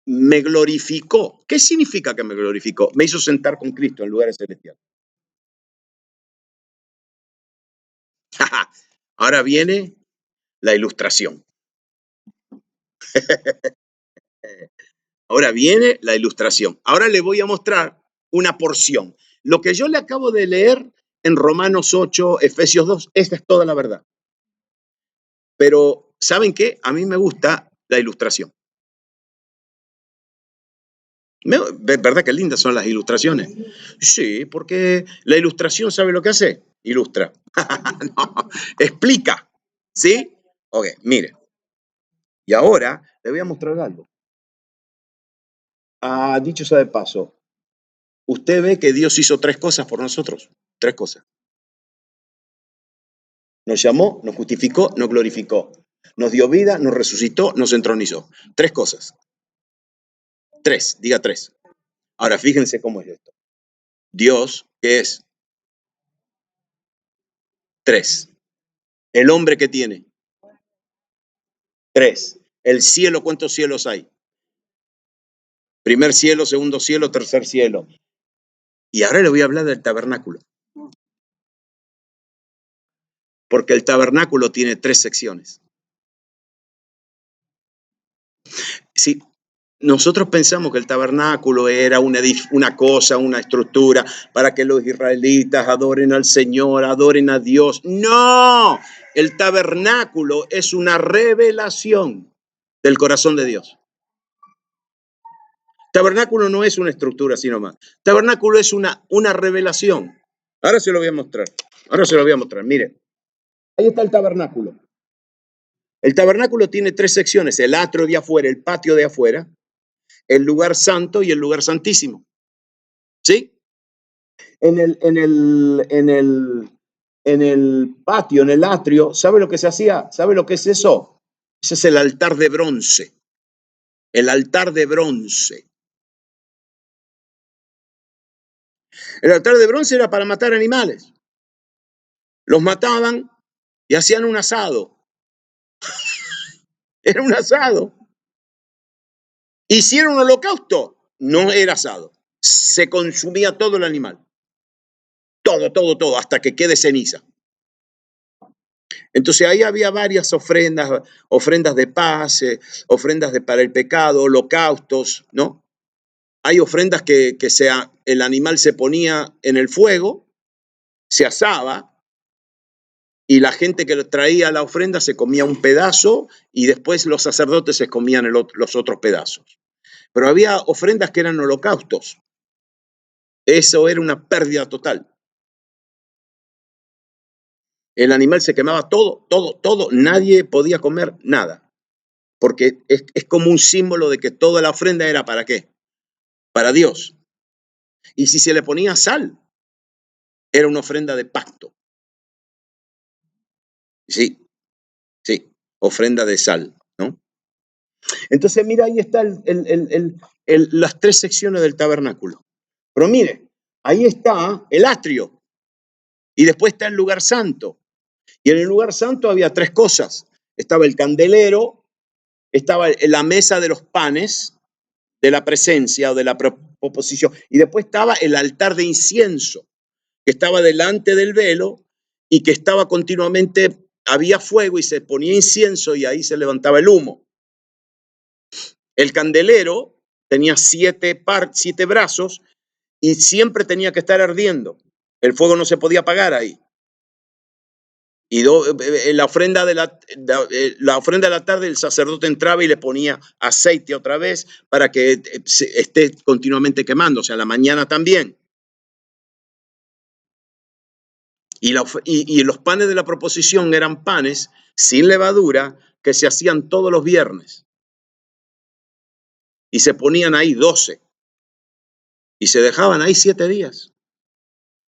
A: me glorificó. ¿Qué significa que me glorificó? Me hizo sentar con Cristo en lugares celestiales. Ahora viene la ilustración. Ahora viene la ilustración. Ahora le voy a mostrar una porción. Lo que yo le acabo de leer en Romanos 8, Efesios 2, esta es toda la verdad. Pero, ¿saben qué? A mí me gusta la ilustración. ¿Verdad que lindas son las ilustraciones? Sí, porque la ilustración, ¿sabe lo que hace? Ilustra. No, explica. ¿Sí? Ok, mire. Y ahora le voy a mostrar algo. Dicho sea de paso, usted ve que Dios hizo tres cosas por nosotros. Tres cosas. Nos llamó, nos justificó, nos glorificó. Nos dio vida, nos resucitó, nos entronizó. Tres cosas. Tres, diga tres. Ahora fíjense cómo es esto. Dios, ¿qué es? Tres. El hombre que tiene. Tres. El cielo, ¿cuántos cielos hay? Primer cielo, segundo cielo, tercer cielo. Y ahora le voy a hablar del tabernáculo. Porque el tabernáculo tiene tres secciones. Sí, nosotros pensamos que el tabernáculo era una cosa, una estructura para que los israelitas adoren al Señor, adoren a Dios. No, el tabernáculo es una revelación del corazón de Dios. Tabernáculo no es una estructura, sino más. Tabernáculo es una revelación. Ahora se lo voy a mostrar. Ahora se lo voy a mostrar. Mire, ahí está el tabernáculo. El tabernáculo tiene tres secciones: el atrio de afuera, el patio de afuera, el lugar santo y el lugar santísimo. ¿Sí? En el patio, en el atrio, ¿sabe lo que se hacía? ¿Sabe lo que es eso? Ese es el altar de bronce. El altar de bronce. El altar de bronce era para matar animales. Los mataban y hacían un asado. Era un asado. Hicieron un holocausto. No era asado. Se consumía todo el animal. Todo, hasta que quede ceniza. Entonces ahí había varias ofrendas de paz, ofrendas para el pecado, holocaustos, ¿no? Hay ofrendas que el animal se ponía en el fuego, se asaba, y la gente que traía la ofrenda se comía un pedazo y después los sacerdotes se comían los otros pedazos. Pero había ofrendas que eran holocaustos. Eso era una pérdida total. El animal se quemaba todo, nadie podía comer nada, porque es como un símbolo de que toda la ofrenda era ¿para qué? Para Dios. Y si se le ponía sal, era una ofrenda de pacto. Sí, ofrenda de sal, ¿no? Entonces, mira, ahí está las tres secciones del tabernáculo. Pero mire, ahí está el atrio y después está el lugar santo. Y en el lugar santo había tres cosas. Estaba el candelero, estaba la mesa de los panes, de la presencia o de la proposición, y después estaba el altar de incienso, que estaba delante del velo y que estaba continuamente, había fuego y se ponía incienso y ahí se levantaba el humo. El candelero tenía siete brazos y siempre tenía que estar ardiendo. El fuego no se podía apagar ahí. Y la ofrenda de la tarde, el sacerdote entraba y le ponía aceite otra vez para que esté continuamente quemando, o sea, la mañana también. Y los panes de la proposición eran panes sin levadura que se hacían todos los viernes. Y se ponían ahí 12. Y se dejaban ahí 7 días.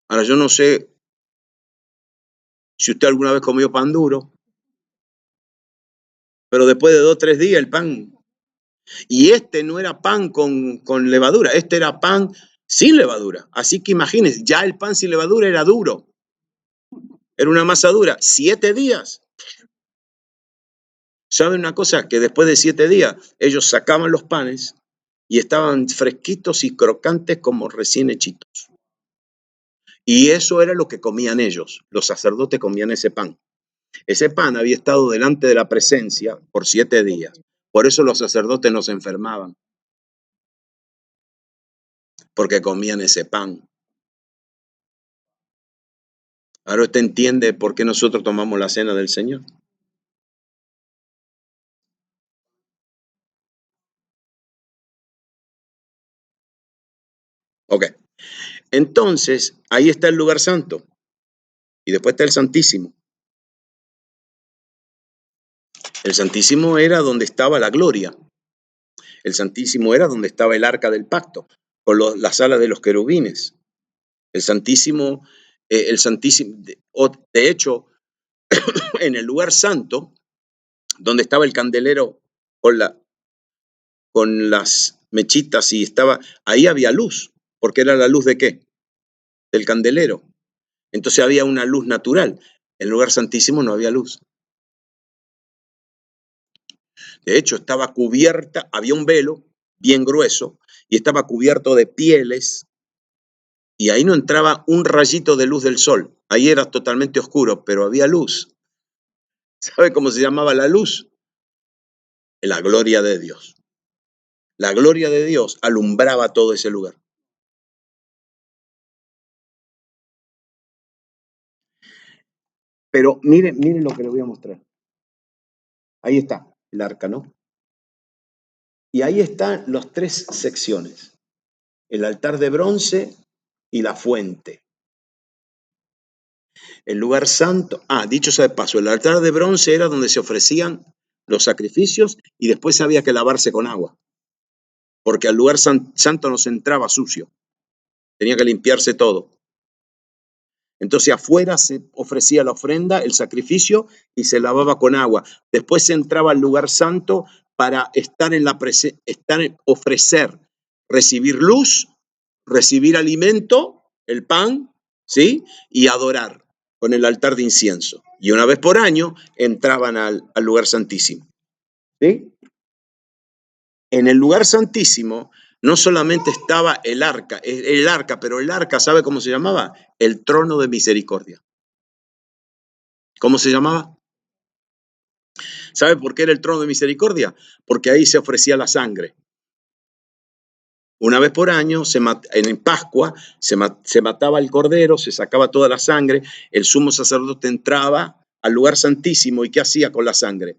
A: Ahora, yo no sé si usted alguna vez comió pan duro, pero después de 2 o 3 días el pan. Y este no era pan con levadura, este era pan sin levadura. Así que imagínense, ya el pan sin levadura era duro. Era una masa dura. 7 días. ¿Saben una cosa? Que después de 7 días ellos sacaban los panes y estaban fresquitos y crocantes como recién hechitos. Y eso era lo que comían ellos. Los sacerdotes comían ese pan. Ese pan había estado delante de la presencia por 7 días. Por eso los sacerdotes no se enfermaban, porque comían ese pan. Ahora usted entiende por qué nosotros tomamos la cena del Señor. Ok. Entonces, ahí está el lugar santo. Y después está el Santísimo. El Santísimo era donde estaba la gloria. El Santísimo era donde estaba el arca del pacto, con las alas de los querubines. El Santísimo, de hecho, en el lugar santo, donde estaba el candelero con, con las mechitas y estaba, ahí había luz, porque era la luz de qué? Del candelero. Entonces había una luz natural. En el lugar santísimo no había luz. De hecho, estaba cubierta, había un velo bien grueso y estaba cubierto de pieles y ahí no entraba un rayito de luz del sol. Ahí era totalmente oscuro, pero había luz. ¿Sabe cómo se llamaba la luz? La gloria de Dios. La gloria de Dios alumbraba todo ese lugar. Pero miren lo que le voy a mostrar. Ahí está el arca, ¿no? Y ahí están las tres secciones. El altar de bronce y la fuente. El lugar santo, dicho sea de paso, el altar de bronce era donde se ofrecían los sacrificios y después había que lavarse con agua, porque al lugar santo no se entraba sucio, tenía que limpiarse todo. Entonces afuera se ofrecía la ofrenda, el sacrificio y se lavaba con agua. Después se entraba al lugar santo para estar ofrecer, recibir luz, recibir alimento, el pan, ¿sí? Y adorar con el altar de incienso. Y una vez por año entraban al lugar santísimo, ¿sí? En el lugar santísimo no solamente estaba el arca, pero el arca, ¿sabe cómo se llamaba? El trono de misericordia. ¿Cómo se llamaba? ¿Sabe por qué era el trono de misericordia? Porque ahí se ofrecía la sangre. Una vez por año, en Pascua, se mataba el cordero, se sacaba toda la sangre, el sumo sacerdote entraba al lugar santísimo y ¿qué hacía con la sangre?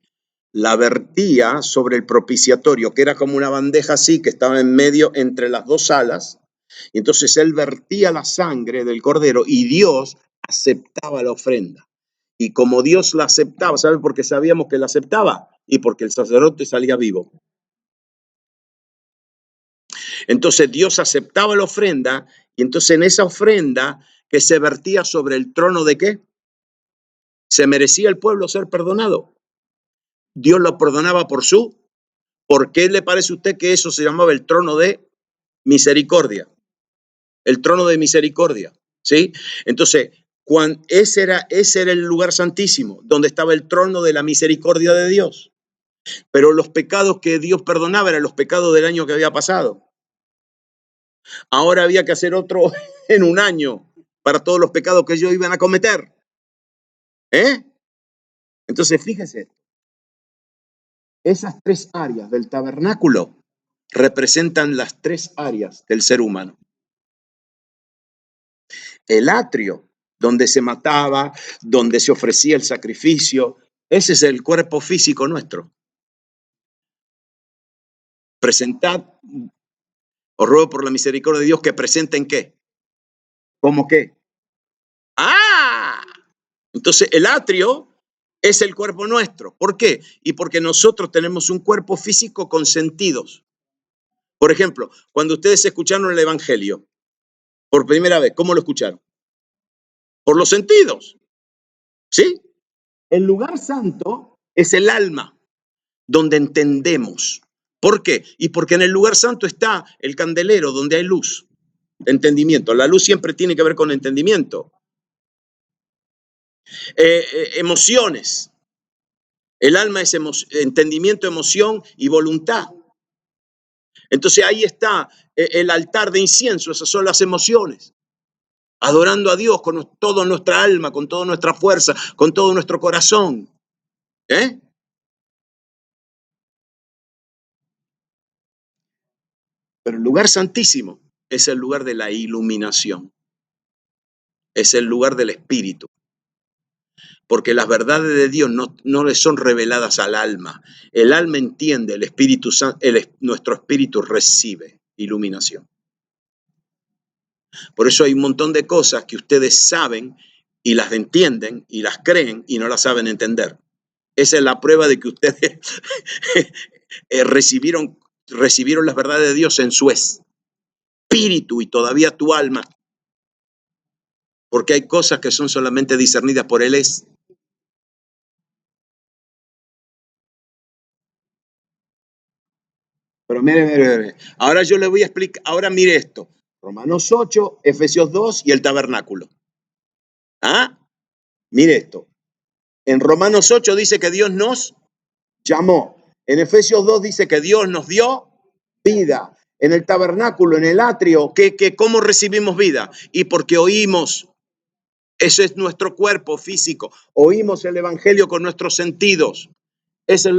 A: La vertía sobre el propiciatorio, que era como una bandeja así, que estaba en medio entre las dos alas, y entonces él vertía la sangre del cordero y Dios aceptaba la ofrenda. Y como Dios la aceptaba, ¿sabe por qué sabíamos que la aceptaba? Y porque el sacerdote salía vivo. Entonces Dios aceptaba la ofrenda y entonces en esa ofrenda que se vertía sobre el trono de ¿qué? ¿Se merecía el pueblo ser perdonado? Dios lo perdonaba ¿por qué le parece a usted que eso se llamaba el trono de misericordia? El trono de misericordia, ¿sí? Entonces, ese era el lugar santísimo, donde estaba el trono de la misericordia de Dios. Pero los pecados que Dios perdonaba eran los pecados del año que había pasado. Ahora había que hacer otro en un año para todos los pecados que ellos iban a cometer. Entonces, fíjese, esas tres áreas del tabernáculo representan las tres áreas del ser humano. El atrio, donde se mataba, donde se ofrecía el sacrificio, ese es el cuerpo físico nuestro. Presentad, os ruego por la misericordia de Dios que presenten ¿qué? ¿Cómo qué? Entonces el atrio es el cuerpo nuestro. ¿Por qué? Y porque nosotros tenemos un cuerpo físico con sentidos. Por ejemplo, cuando ustedes escucharon el Evangelio por primera vez, ¿cómo lo escucharon? Por los sentidos. ¿Sí? El lugar santo es el alma, donde entendemos. ¿Por qué? Y porque en el lugar santo está el candelero, donde hay luz, entendimiento. La luz siempre tiene que ver con entendimiento. Emociones. El alma es entendimiento, emoción y voluntad. Entonces ahí está el altar de incienso, esas son las emociones. Adorando a Dios con toda nuestra alma, con toda nuestra fuerza, con todo nuestro corazón. Pero el lugar santísimo es el lugar de la iluminación. Es el lugar del espíritu. Porque las verdades de Dios no le son reveladas al alma. El alma entiende, el Espíritu Santo, nuestro espíritu recibe iluminación. Por eso hay un montón de cosas que ustedes saben y las entienden y las creen y no las saben entender. Esa es la prueba de que ustedes recibieron las verdades de Dios en su espíritu y todavía tu alma. Porque hay cosas que son solamente discernidas por Él es. Pero mire. Ahora yo le voy a explicar. Ahora mire esto. Romanos 8, Efesios 2 y el tabernáculo. ¿Ah? Mire esto. En Romanos 8 dice que Dios nos llamó. En Efesios 2 dice que Dios nos dio vida. En el tabernáculo, en el atrio, ¿cómo recibimos vida? Y porque oímos. Ese es nuestro cuerpo físico. Oímos el evangelio con nuestros sentidos. Ese es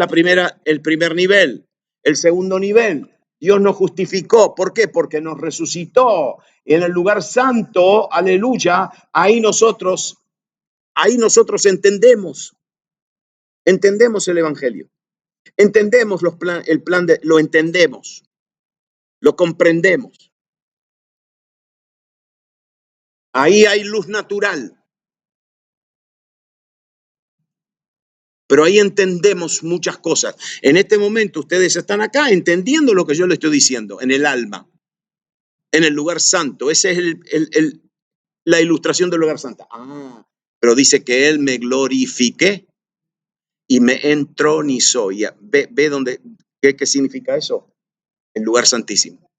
A: el primer nivel. El segundo nivel, Dios nos justificó. ¿Por qué? Porque nos resucitó en el lugar santo. Aleluya. Ahí nosotros entendemos el evangelio. Entendemos el plan lo entendemos. Lo comprendemos. Ahí hay luz natural. Pero ahí entendemos muchas cosas. En este momento ustedes están acá entendiendo lo que yo les estoy diciendo, en el alma, en el lugar santo. Esa es la ilustración del lugar santo. Pero dice que Él me glorifique y me entronizó. Y ve dónde, qué significa eso. El lugar santísimo.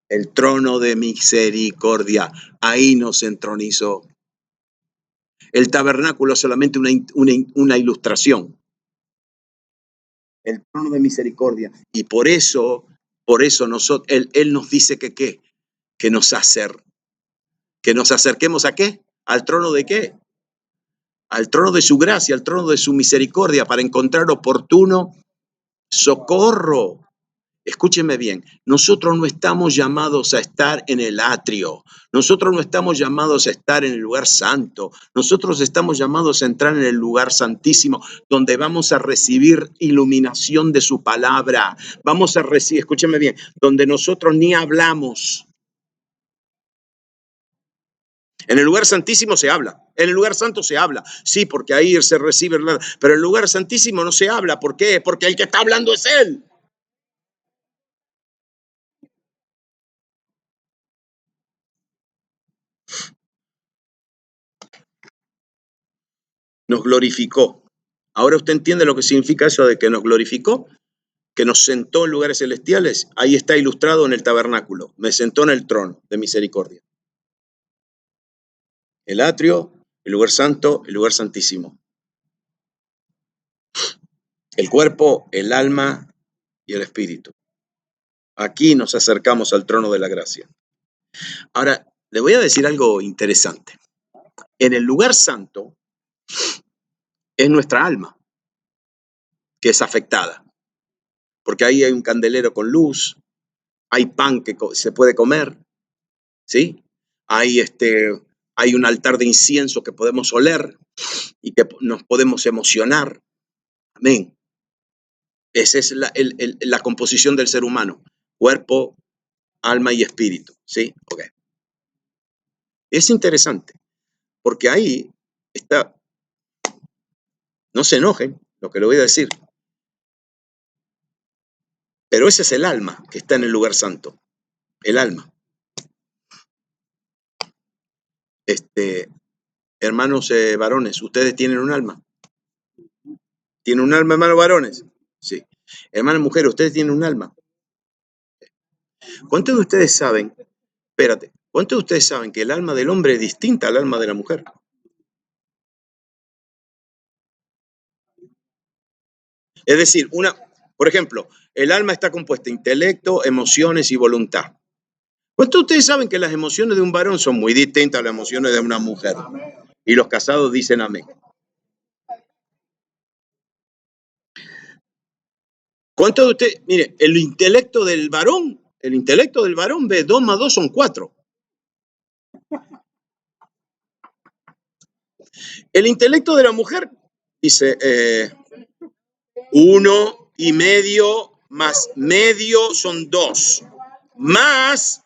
A: El trono de misericordia. Ahí nos entronizó. El tabernáculo es solamente una ilustración. El trono de misericordia. Y por eso nosotros, él nos dice que nos acerquemos ¿a qué? ¿Al trono de qué? Al trono de su gracia, al trono de su misericordia, para encontrar oportuno socorro. Escúcheme bien, nosotros no estamos llamados a estar en el atrio, nosotros no estamos llamados a estar en el lugar santo, nosotros estamos llamados a entrar en el lugar santísimo, donde vamos a recibir iluminación de su palabra, vamos a recibir, escúcheme bien, donde nosotros ni hablamos. En el lugar santísimo se habla, en el lugar santo se habla, sí, porque ahí se recibe, pero en el lugar santísimo no se habla, ¿por qué? Porque el que está hablando es Él. Nos glorificó. Ahora usted entiende lo que significa eso de que nos glorificó, que nos sentó en lugares celestiales. Ahí está ilustrado en el tabernáculo. Me sentó en el trono de misericordia. El atrio, el lugar santo, el lugar santísimo. El cuerpo, el alma y el espíritu. Aquí nos acercamos al trono de la gracia. Ahora, le voy a decir algo interesante. En el lugar santo es nuestra alma que es afectada, porque ahí hay un candelero con luz, hay pan que se puede comer, ¿sí? Hay un altar de incienso que podemos oler y que nos podemos emocionar. Amén. Esa es la composición del ser humano, cuerpo, alma y espíritu, ¿sí? Okay. Es interesante, porque ahí está, no se enojen lo que le voy a decir, pero ese es el alma que está en el lugar santo, el alma. Hermanos varones, ¿ustedes tienen un alma? ¿Tienen un alma, hermanos varones? Sí. Hermanas mujeres, ¿ustedes tienen un alma? ¿Cuántos de ustedes saben, cuántos de ustedes saben que el alma del hombre es distinta al alma de la mujer? Es decir, por ejemplo, el alma está compuesta de intelecto, emociones y voluntad. ¿Cuántos de ustedes saben que las emociones de un varón son muy distintas a las emociones de una mujer? Y los casados dicen amén. ¿Cuántos de ustedes, mire, el intelecto del varón ve 2 más 2 son 4. El intelecto de la mujer dice 1 y medio más medio son 2, más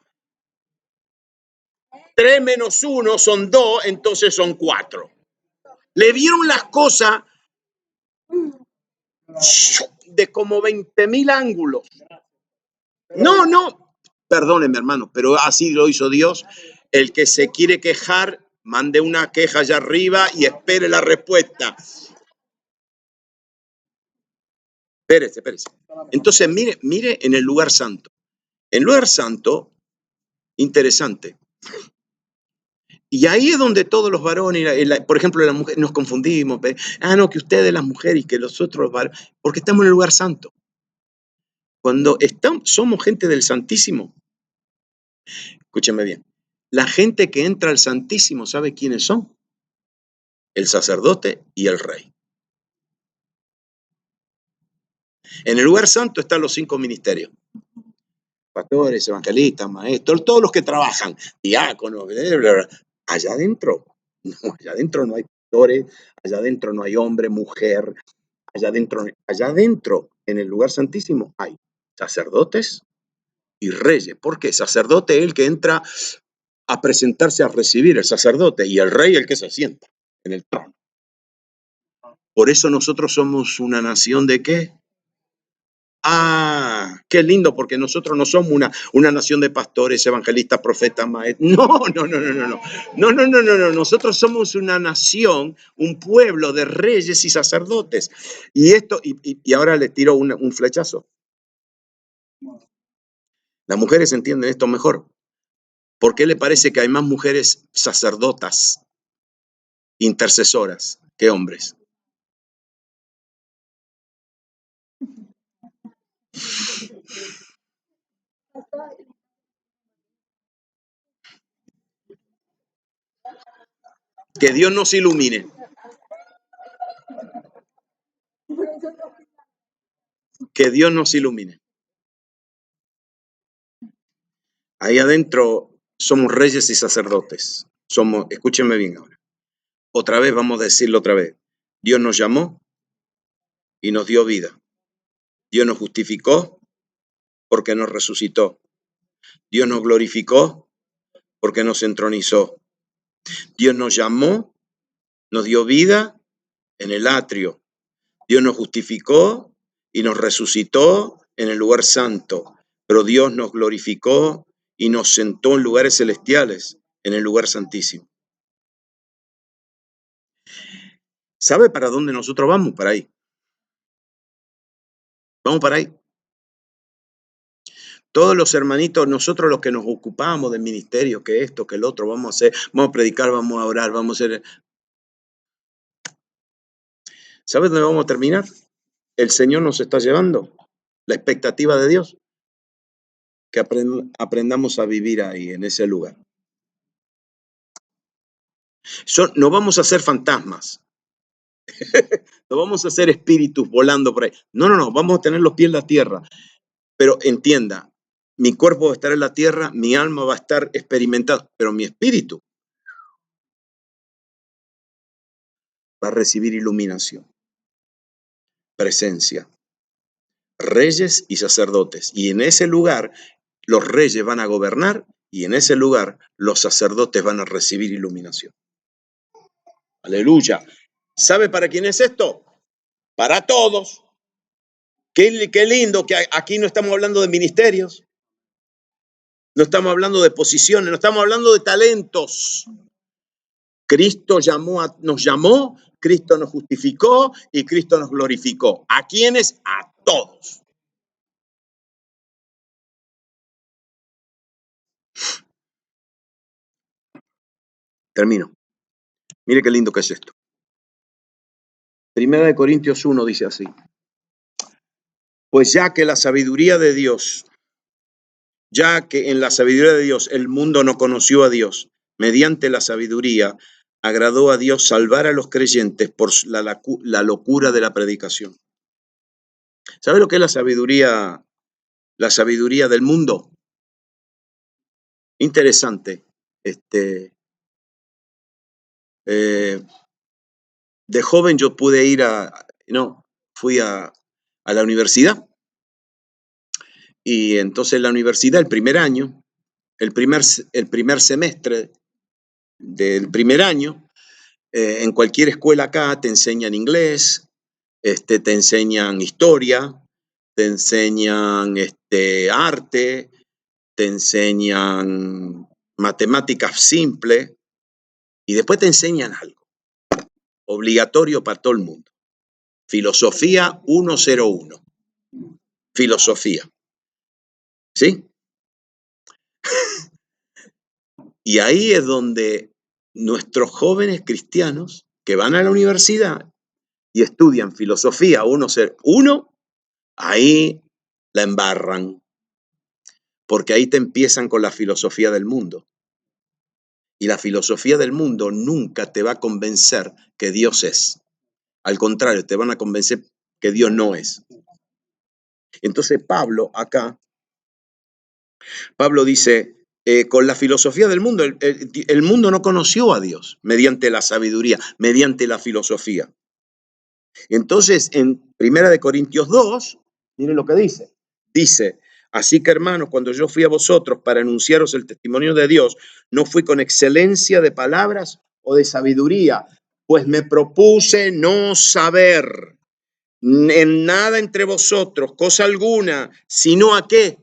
A: 3 menos 1 son 2, entonces son 4. Le vieron las cosas de como 20.000 ángulos. No, perdóneme, hermano, pero así lo hizo Dios. El que se quiere quejar, mande una queja allá arriba y espere la respuesta. Espérese. Entonces, mire en el lugar santo. En el lugar santo, interesante. Y ahí es donde todos los varones, por ejemplo, las mujeres, nos confundimos. No, que ustedes las mujeres y que los otros varones, porque estamos en el lugar santo. Cuando somos gente del Santísimo, escúcheme bien, la gente que entra al Santísimo, ¿sabe quiénes son? El sacerdote y el rey. En el lugar santo están los 5 ministerios. Pastores, evangelistas, maestros, todos los que trabajan, diáconos, allá adentro no hay pastores, allá adentro no hay hombre, mujer, allá adentro, en el lugar santísimo, hay sacerdotes y reyes. ¿Por qué? Sacerdote es el que entra a presentarse a recibir, el sacerdote, y el rey el que se sienta en el trono. Por eso nosotros somos una nación de ¿qué? Qué lindo, porque nosotros no somos una nación de pastores, evangelistas, profetas, maestros. No. Nosotros somos una nación, un pueblo de reyes y sacerdotes. Y ahora le tiro un flechazo. Las mujeres entienden esto mejor. ¿Por qué le parece que hay más mujeres sacerdotas, intercesoras, que hombres? Que Dios nos ilumine. Que Dios nos ilumine. Ahí adentro somos reyes y sacerdotes. Escúchenme bien ahora. Otra vez, vamos a decirlo otra vez. Dios nos llamó y nos dio vida. Dios nos justificó porque nos resucitó. Dios nos glorificó porque nos entronizó. Dios nos llamó, nos dio vida en el atrio. Dios nos justificó y nos resucitó en el lugar santo. Pero Dios nos glorificó y nos sentó en lugares celestiales, en el lugar santísimo. ¿Sabe para dónde nosotros vamos? Para ahí. Vamos para ahí. Todos los hermanitos, nosotros los que nos ocupamos del ministerio, que esto, que el otro, vamos a hacer, vamos a predicar, vamos a orar, vamos a hacer. ¿Sabes dónde vamos a terminar? El Señor nos está llevando. La expectativa de Dios. Que aprendamos a vivir ahí, en ese lugar. No vamos a ser fantasmas. No vamos a ser espíritus volando por ahí. No, vamos a tener los pies en la tierra. Pero entienda, mi cuerpo va a estar en la tierra, mi alma va a estar experimentada, pero mi espíritu va a recibir iluminación, presencia, reyes y sacerdotes. Y en ese lugar los reyes van a gobernar y en ese lugar los sacerdotes van a recibir iluminación. Aleluya. ¿Sabe para quién es esto? Para todos. Qué lindo que aquí no estamos hablando de ministerios, no estamos hablando de posiciones, no estamos hablando de talentos. Cristo nos llamó, Cristo nos justificó y Cristo nos glorificó. ¿A quiénes? A todos. Termino. Mire qué lindo que es esto. Primera de Corintios 1 dice así. Pues ya que en la sabiduría de Dios el mundo no conoció a Dios, mediante la sabiduría agradó a Dios salvar a los creyentes por la locura de la predicación. ¿Sabe lo que es la sabiduría? La sabiduría del mundo. Interesante. De joven yo pude ir fui a la universidad. Y entonces la universidad, el primer año, el primer semestre, del primer año, en cualquier escuela acá te enseñan inglés, te enseñan historia, te enseñan arte, te enseñan matemáticas simples y después te enseñan algo obligatorio para todo el mundo. Filosofía 101. Filosofía. ¿Sí? Y ahí es donde nuestros jóvenes cristianos que van a la universidad y estudian filosofía 101, ahí la embarran, porque ahí te empiezan con la filosofía del mundo. Y la filosofía del mundo nunca te va a convencer que Dios es. Al contrario, te van a convencer que Dios no es. Entonces Pablo acá, Pablo dice, con la filosofía del mundo, el mundo no conoció a Dios mediante la sabiduría, mediante la filosofía. Entonces, en 1 Corintios 2, miren lo que dice. Dice, así que hermanos, cuando yo fui a vosotros para anunciaros el testimonio de Dios, no fui con excelencia de palabras o de sabiduría, pues me propuse no saber en nada entre vosotros, cosa alguna, sino a qué.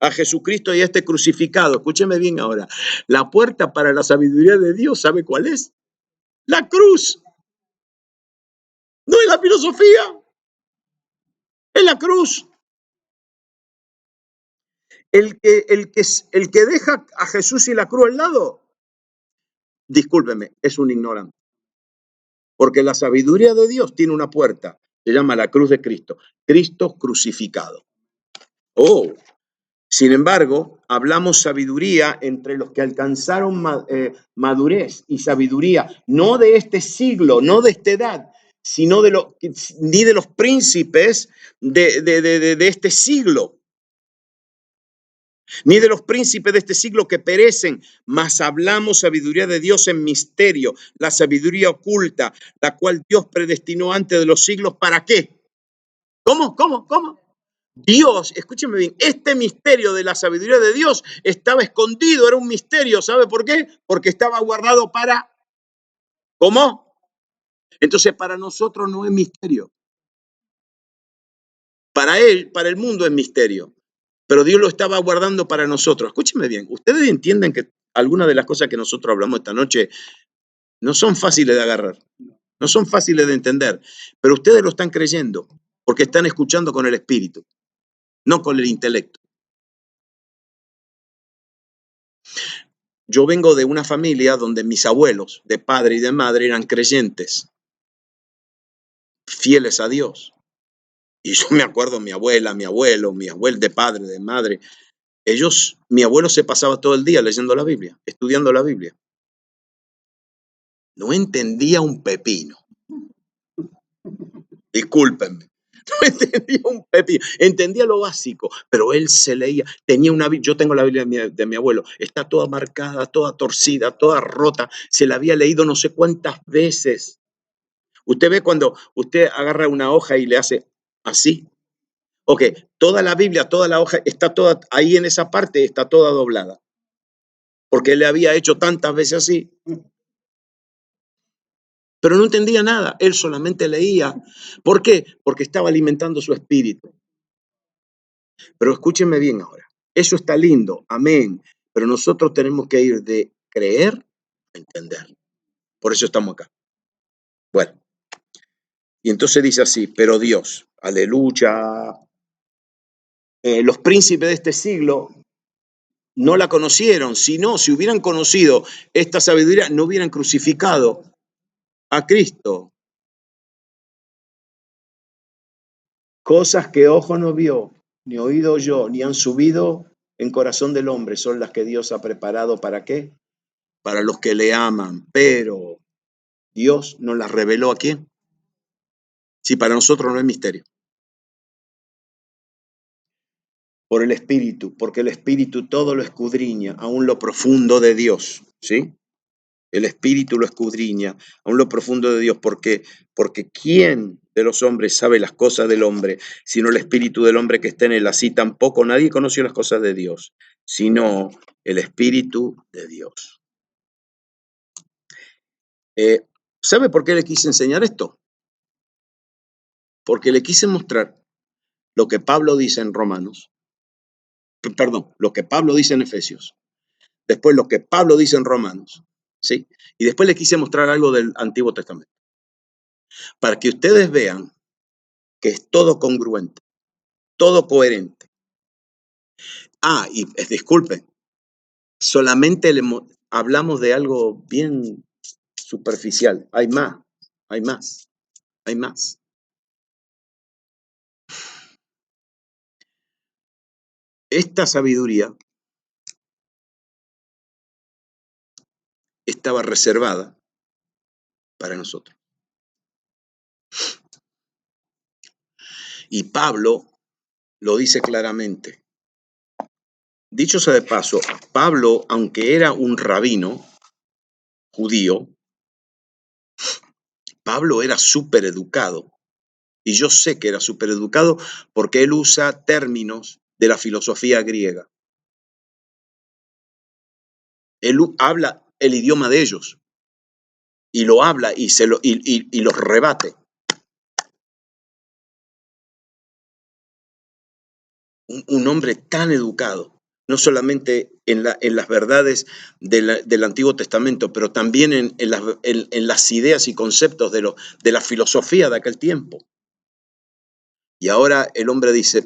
A: A Jesucristo y a este crucificado. Escúcheme bien ahora. La puerta para la sabiduría de Dios, ¿sabe cuál es? La cruz. No es la filosofía, es la cruz. El que deja a Jesús y la cruz al lado, discúlpeme, es un ignorante. Porque la sabiduría de Dios tiene una puerta, se llama la cruz de Cristo. Cristo crucificado. Oh, sin embargo, hablamos sabiduría entre los que alcanzaron madurez y sabiduría, no de este siglo, no de esta edad, sino ni de los príncipes de este siglo, ni de los príncipes de este siglo que perecen, mas hablamos sabiduría de Dios en misterio, la sabiduría oculta, la cual Dios predestinó antes de los siglos. ¿Para qué? ¿Cómo? Dios, escúcheme bien, este misterio de la sabiduría de Dios estaba escondido, era un misterio, ¿sabe por qué? Porque estaba guardado para, ¿cómo? Entonces para nosotros no es misterio. Para él, para el mundo es misterio, pero Dios lo estaba guardando para nosotros. Escúcheme bien, ustedes entienden que algunas de las cosas que nosotros hablamos esta noche no son fáciles de agarrar, no son fáciles de entender, pero ustedes lo están creyendo porque están escuchando con el espíritu, no con el intelecto. Yo vengo de una familia donde mis abuelos, de padre y de madre, eran creyentes, fieles a Dios. Y yo me acuerdo, mi abuela, mi abuelo de padre, de madre, mi abuelo se pasaba todo el día leyendo la Biblia, estudiando la Biblia. No entendía un pepino. Discúlpenme. No entendía un pepino. Entendía lo básico, pero él se leía. Yo tengo la Biblia de mi abuelo. Está toda marcada, toda torcida, toda rota. Se la había leído no sé cuántas veces. Usted ve cuando usted agarra una hoja y le hace así. Ok, toda la Biblia, toda la hoja, está toda, ahí en esa parte está toda doblada. Porque él le había hecho tantas veces así. Pero no entendía nada, él solamente leía. ¿Por qué? Porque estaba alimentando su espíritu. Pero escúchenme bien ahora, eso está lindo, amén, pero nosotros tenemos que ir de creer a entender. Por eso estamos acá. Bueno, y entonces dice así, pero Dios, aleluya, los príncipes de este siglo no la conocieron, si hubieran conocido esta sabiduría, no hubieran crucificado a Cristo. Cosas que ojo no vio, ni oído oyó, ni han subido en corazón del hombre, son las que Dios ha preparado. ¿Para qué? Para los que le aman. Pero Dios nos las reveló ¿a quién? Si para nosotros no es misterio. Por el Espíritu, porque el Espíritu todo lo escudriña, aún lo profundo de Dios, ¿sí? El Espíritu lo escudriña, aún lo profundo de Dios, porque ¿quién de los hombres sabe las cosas del hombre, sino el Espíritu del hombre que está en él? Así tampoco nadie conoció las cosas de Dios, sino el Espíritu de Dios. ¿Sabe por qué le quise enseñar esto? Porque le quise mostrar lo que Pablo dice en Romanos, perdón, lo que Pablo dice en Efesios, después lo que Pablo dice en Romanos, ¿sí? Y después le quise mostrar algo del Antiguo Testamento, para que ustedes vean que es todo congruente, todo coherente. Y disculpen, solamente hablamos de algo bien superficial. Hay más, hay más, hay más. Esta sabiduría estaba reservada para nosotros. Y Pablo lo dice claramente. Dicho sea de paso, Pablo, aunque era un rabino judío, Pablo era súper educado. Y yo sé que era súper educado porque él usa términos de la filosofía griega. Él habla el idioma de ellos y lo habla y los rebate. Un hombre tan educado, no solamente en las verdades del Antiguo Testamento, pero también en las ideas y conceptos de la filosofía de aquel tiempo. Y ahora el hombre dice,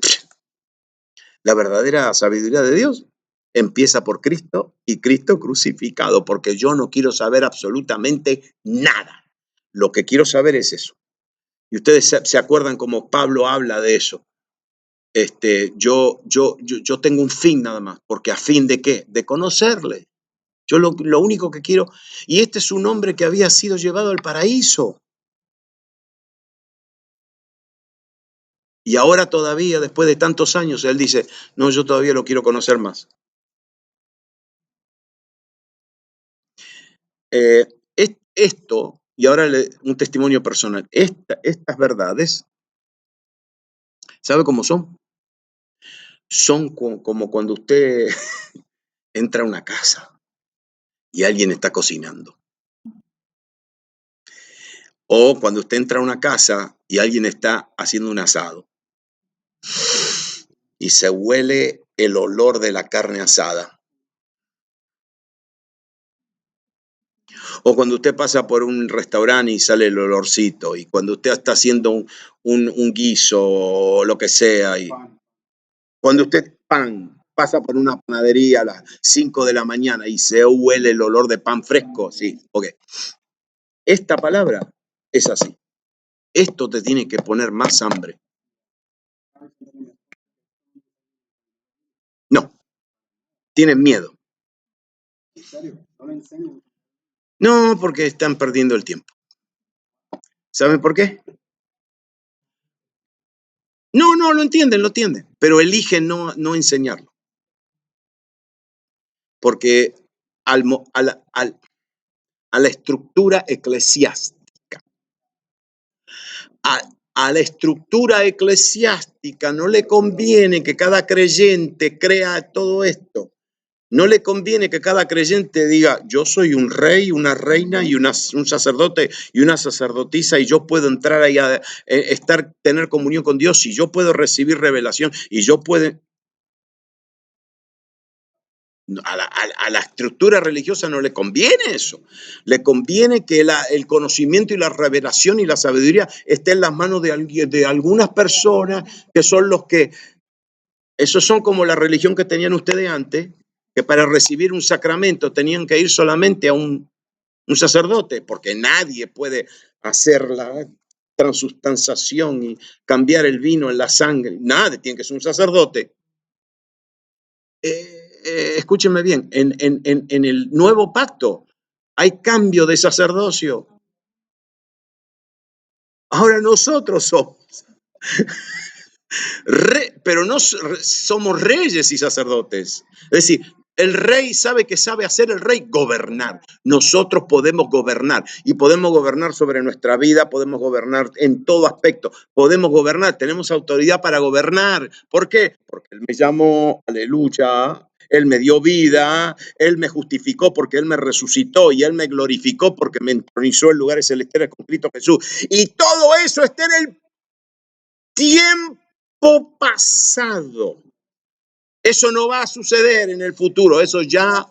A: la verdadera sabiduría de Dios empieza por Cristo y Cristo crucificado, porque yo no quiero saber absolutamente nada. Lo que quiero saber es eso. Y ustedes se acuerdan cómo Pablo habla de eso. Yo tengo un fin nada más, porque ¿a fin de qué? De conocerle. Yo lo único que quiero, y este es un hombre que había sido llevado al paraíso. Y ahora todavía, después de tantos años, él dice, no, yo todavía lo quiero conocer más. Esto, y ahora un testimonio personal, estas verdades, ¿sabe cómo son? Son como cuando usted entra a una casa y alguien está cocinando. O cuando usted entra a una casa y alguien está haciendo un asado. Y se huele el olor de la carne asada. O cuando usted pasa por un restaurante y sale el olorcito. Y cuando usted está haciendo un guiso o lo que sea. Y cuando usted pasa por una panadería a las 5 de la mañana y se huele el olor de pan fresco. Sí, ok. Esta palabra es así. Esto te tiene que poner más hambre. No. Tienen miedo. No, porque están perdiendo el tiempo. ¿Saben por qué? No, lo entienden, pero eligen no enseñarlo. Porque a la estructura eclesiástica, a la estructura eclesiástica no le conviene que cada creyente crea todo esto. No le conviene que cada creyente diga, yo soy un rey, una reina y un sacerdote y una sacerdotisa y yo puedo entrar ahí a tener comunión con Dios y yo puedo recibir revelación y yo puedo... A la estructura religiosa no le conviene eso. Le conviene que el conocimiento y la revelación y la sabiduría esté en las manos de algunas personas que son los que... Esos son como la religión que tenían ustedes antes, que para recibir un sacramento tenían que ir solamente a un sacerdote, porque nadie puede hacer la transustanciación y cambiar el vino en la sangre. Nadie, tiene que ser un sacerdote. Escúchenme bien, en el nuevo pacto hay cambio de sacerdocio. Ahora nosotros somos, pero no somos reyes y sacerdotes. Es decir, el rey sabe que sabe hacer el rey gobernar. Nosotros podemos gobernar y podemos gobernar sobre nuestra vida, podemos gobernar en todo aspecto, podemos gobernar, tenemos autoridad para gobernar. ¿Por qué? Porque él me llamó, aleluya, Él me dio vida, Él me justificó porque Él me resucitó y Él me glorificó porque me entronizó en lugares celestiales con Cristo Jesús. Y todo eso está en el tiempo pasado. Eso no va a suceder en el futuro, eso ya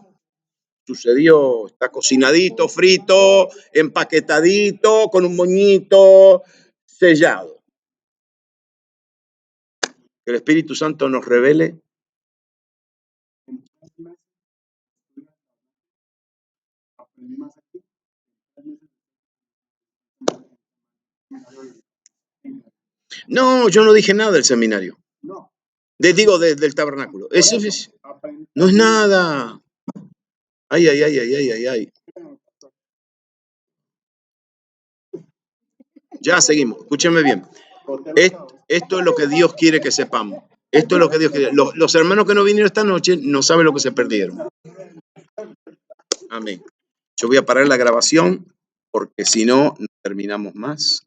A: sucedió, está cocinadito, frito, empaquetadito, con un moñito sellado. Que el Espíritu Santo nos revele. No, yo no dije nada del seminario. Digo, del tabernáculo. Eso no es nada. Ay, ay, ay, ay, ay, ay, ay. Ya seguimos. Escúchenme bien. Esto es lo que Dios quiere que sepamos. Esto es lo que Dios quiere. Los hermanos que no vinieron esta noche no saben lo que se perdieron. Amén. Yo voy a parar la grabación porque si no, no terminamos más.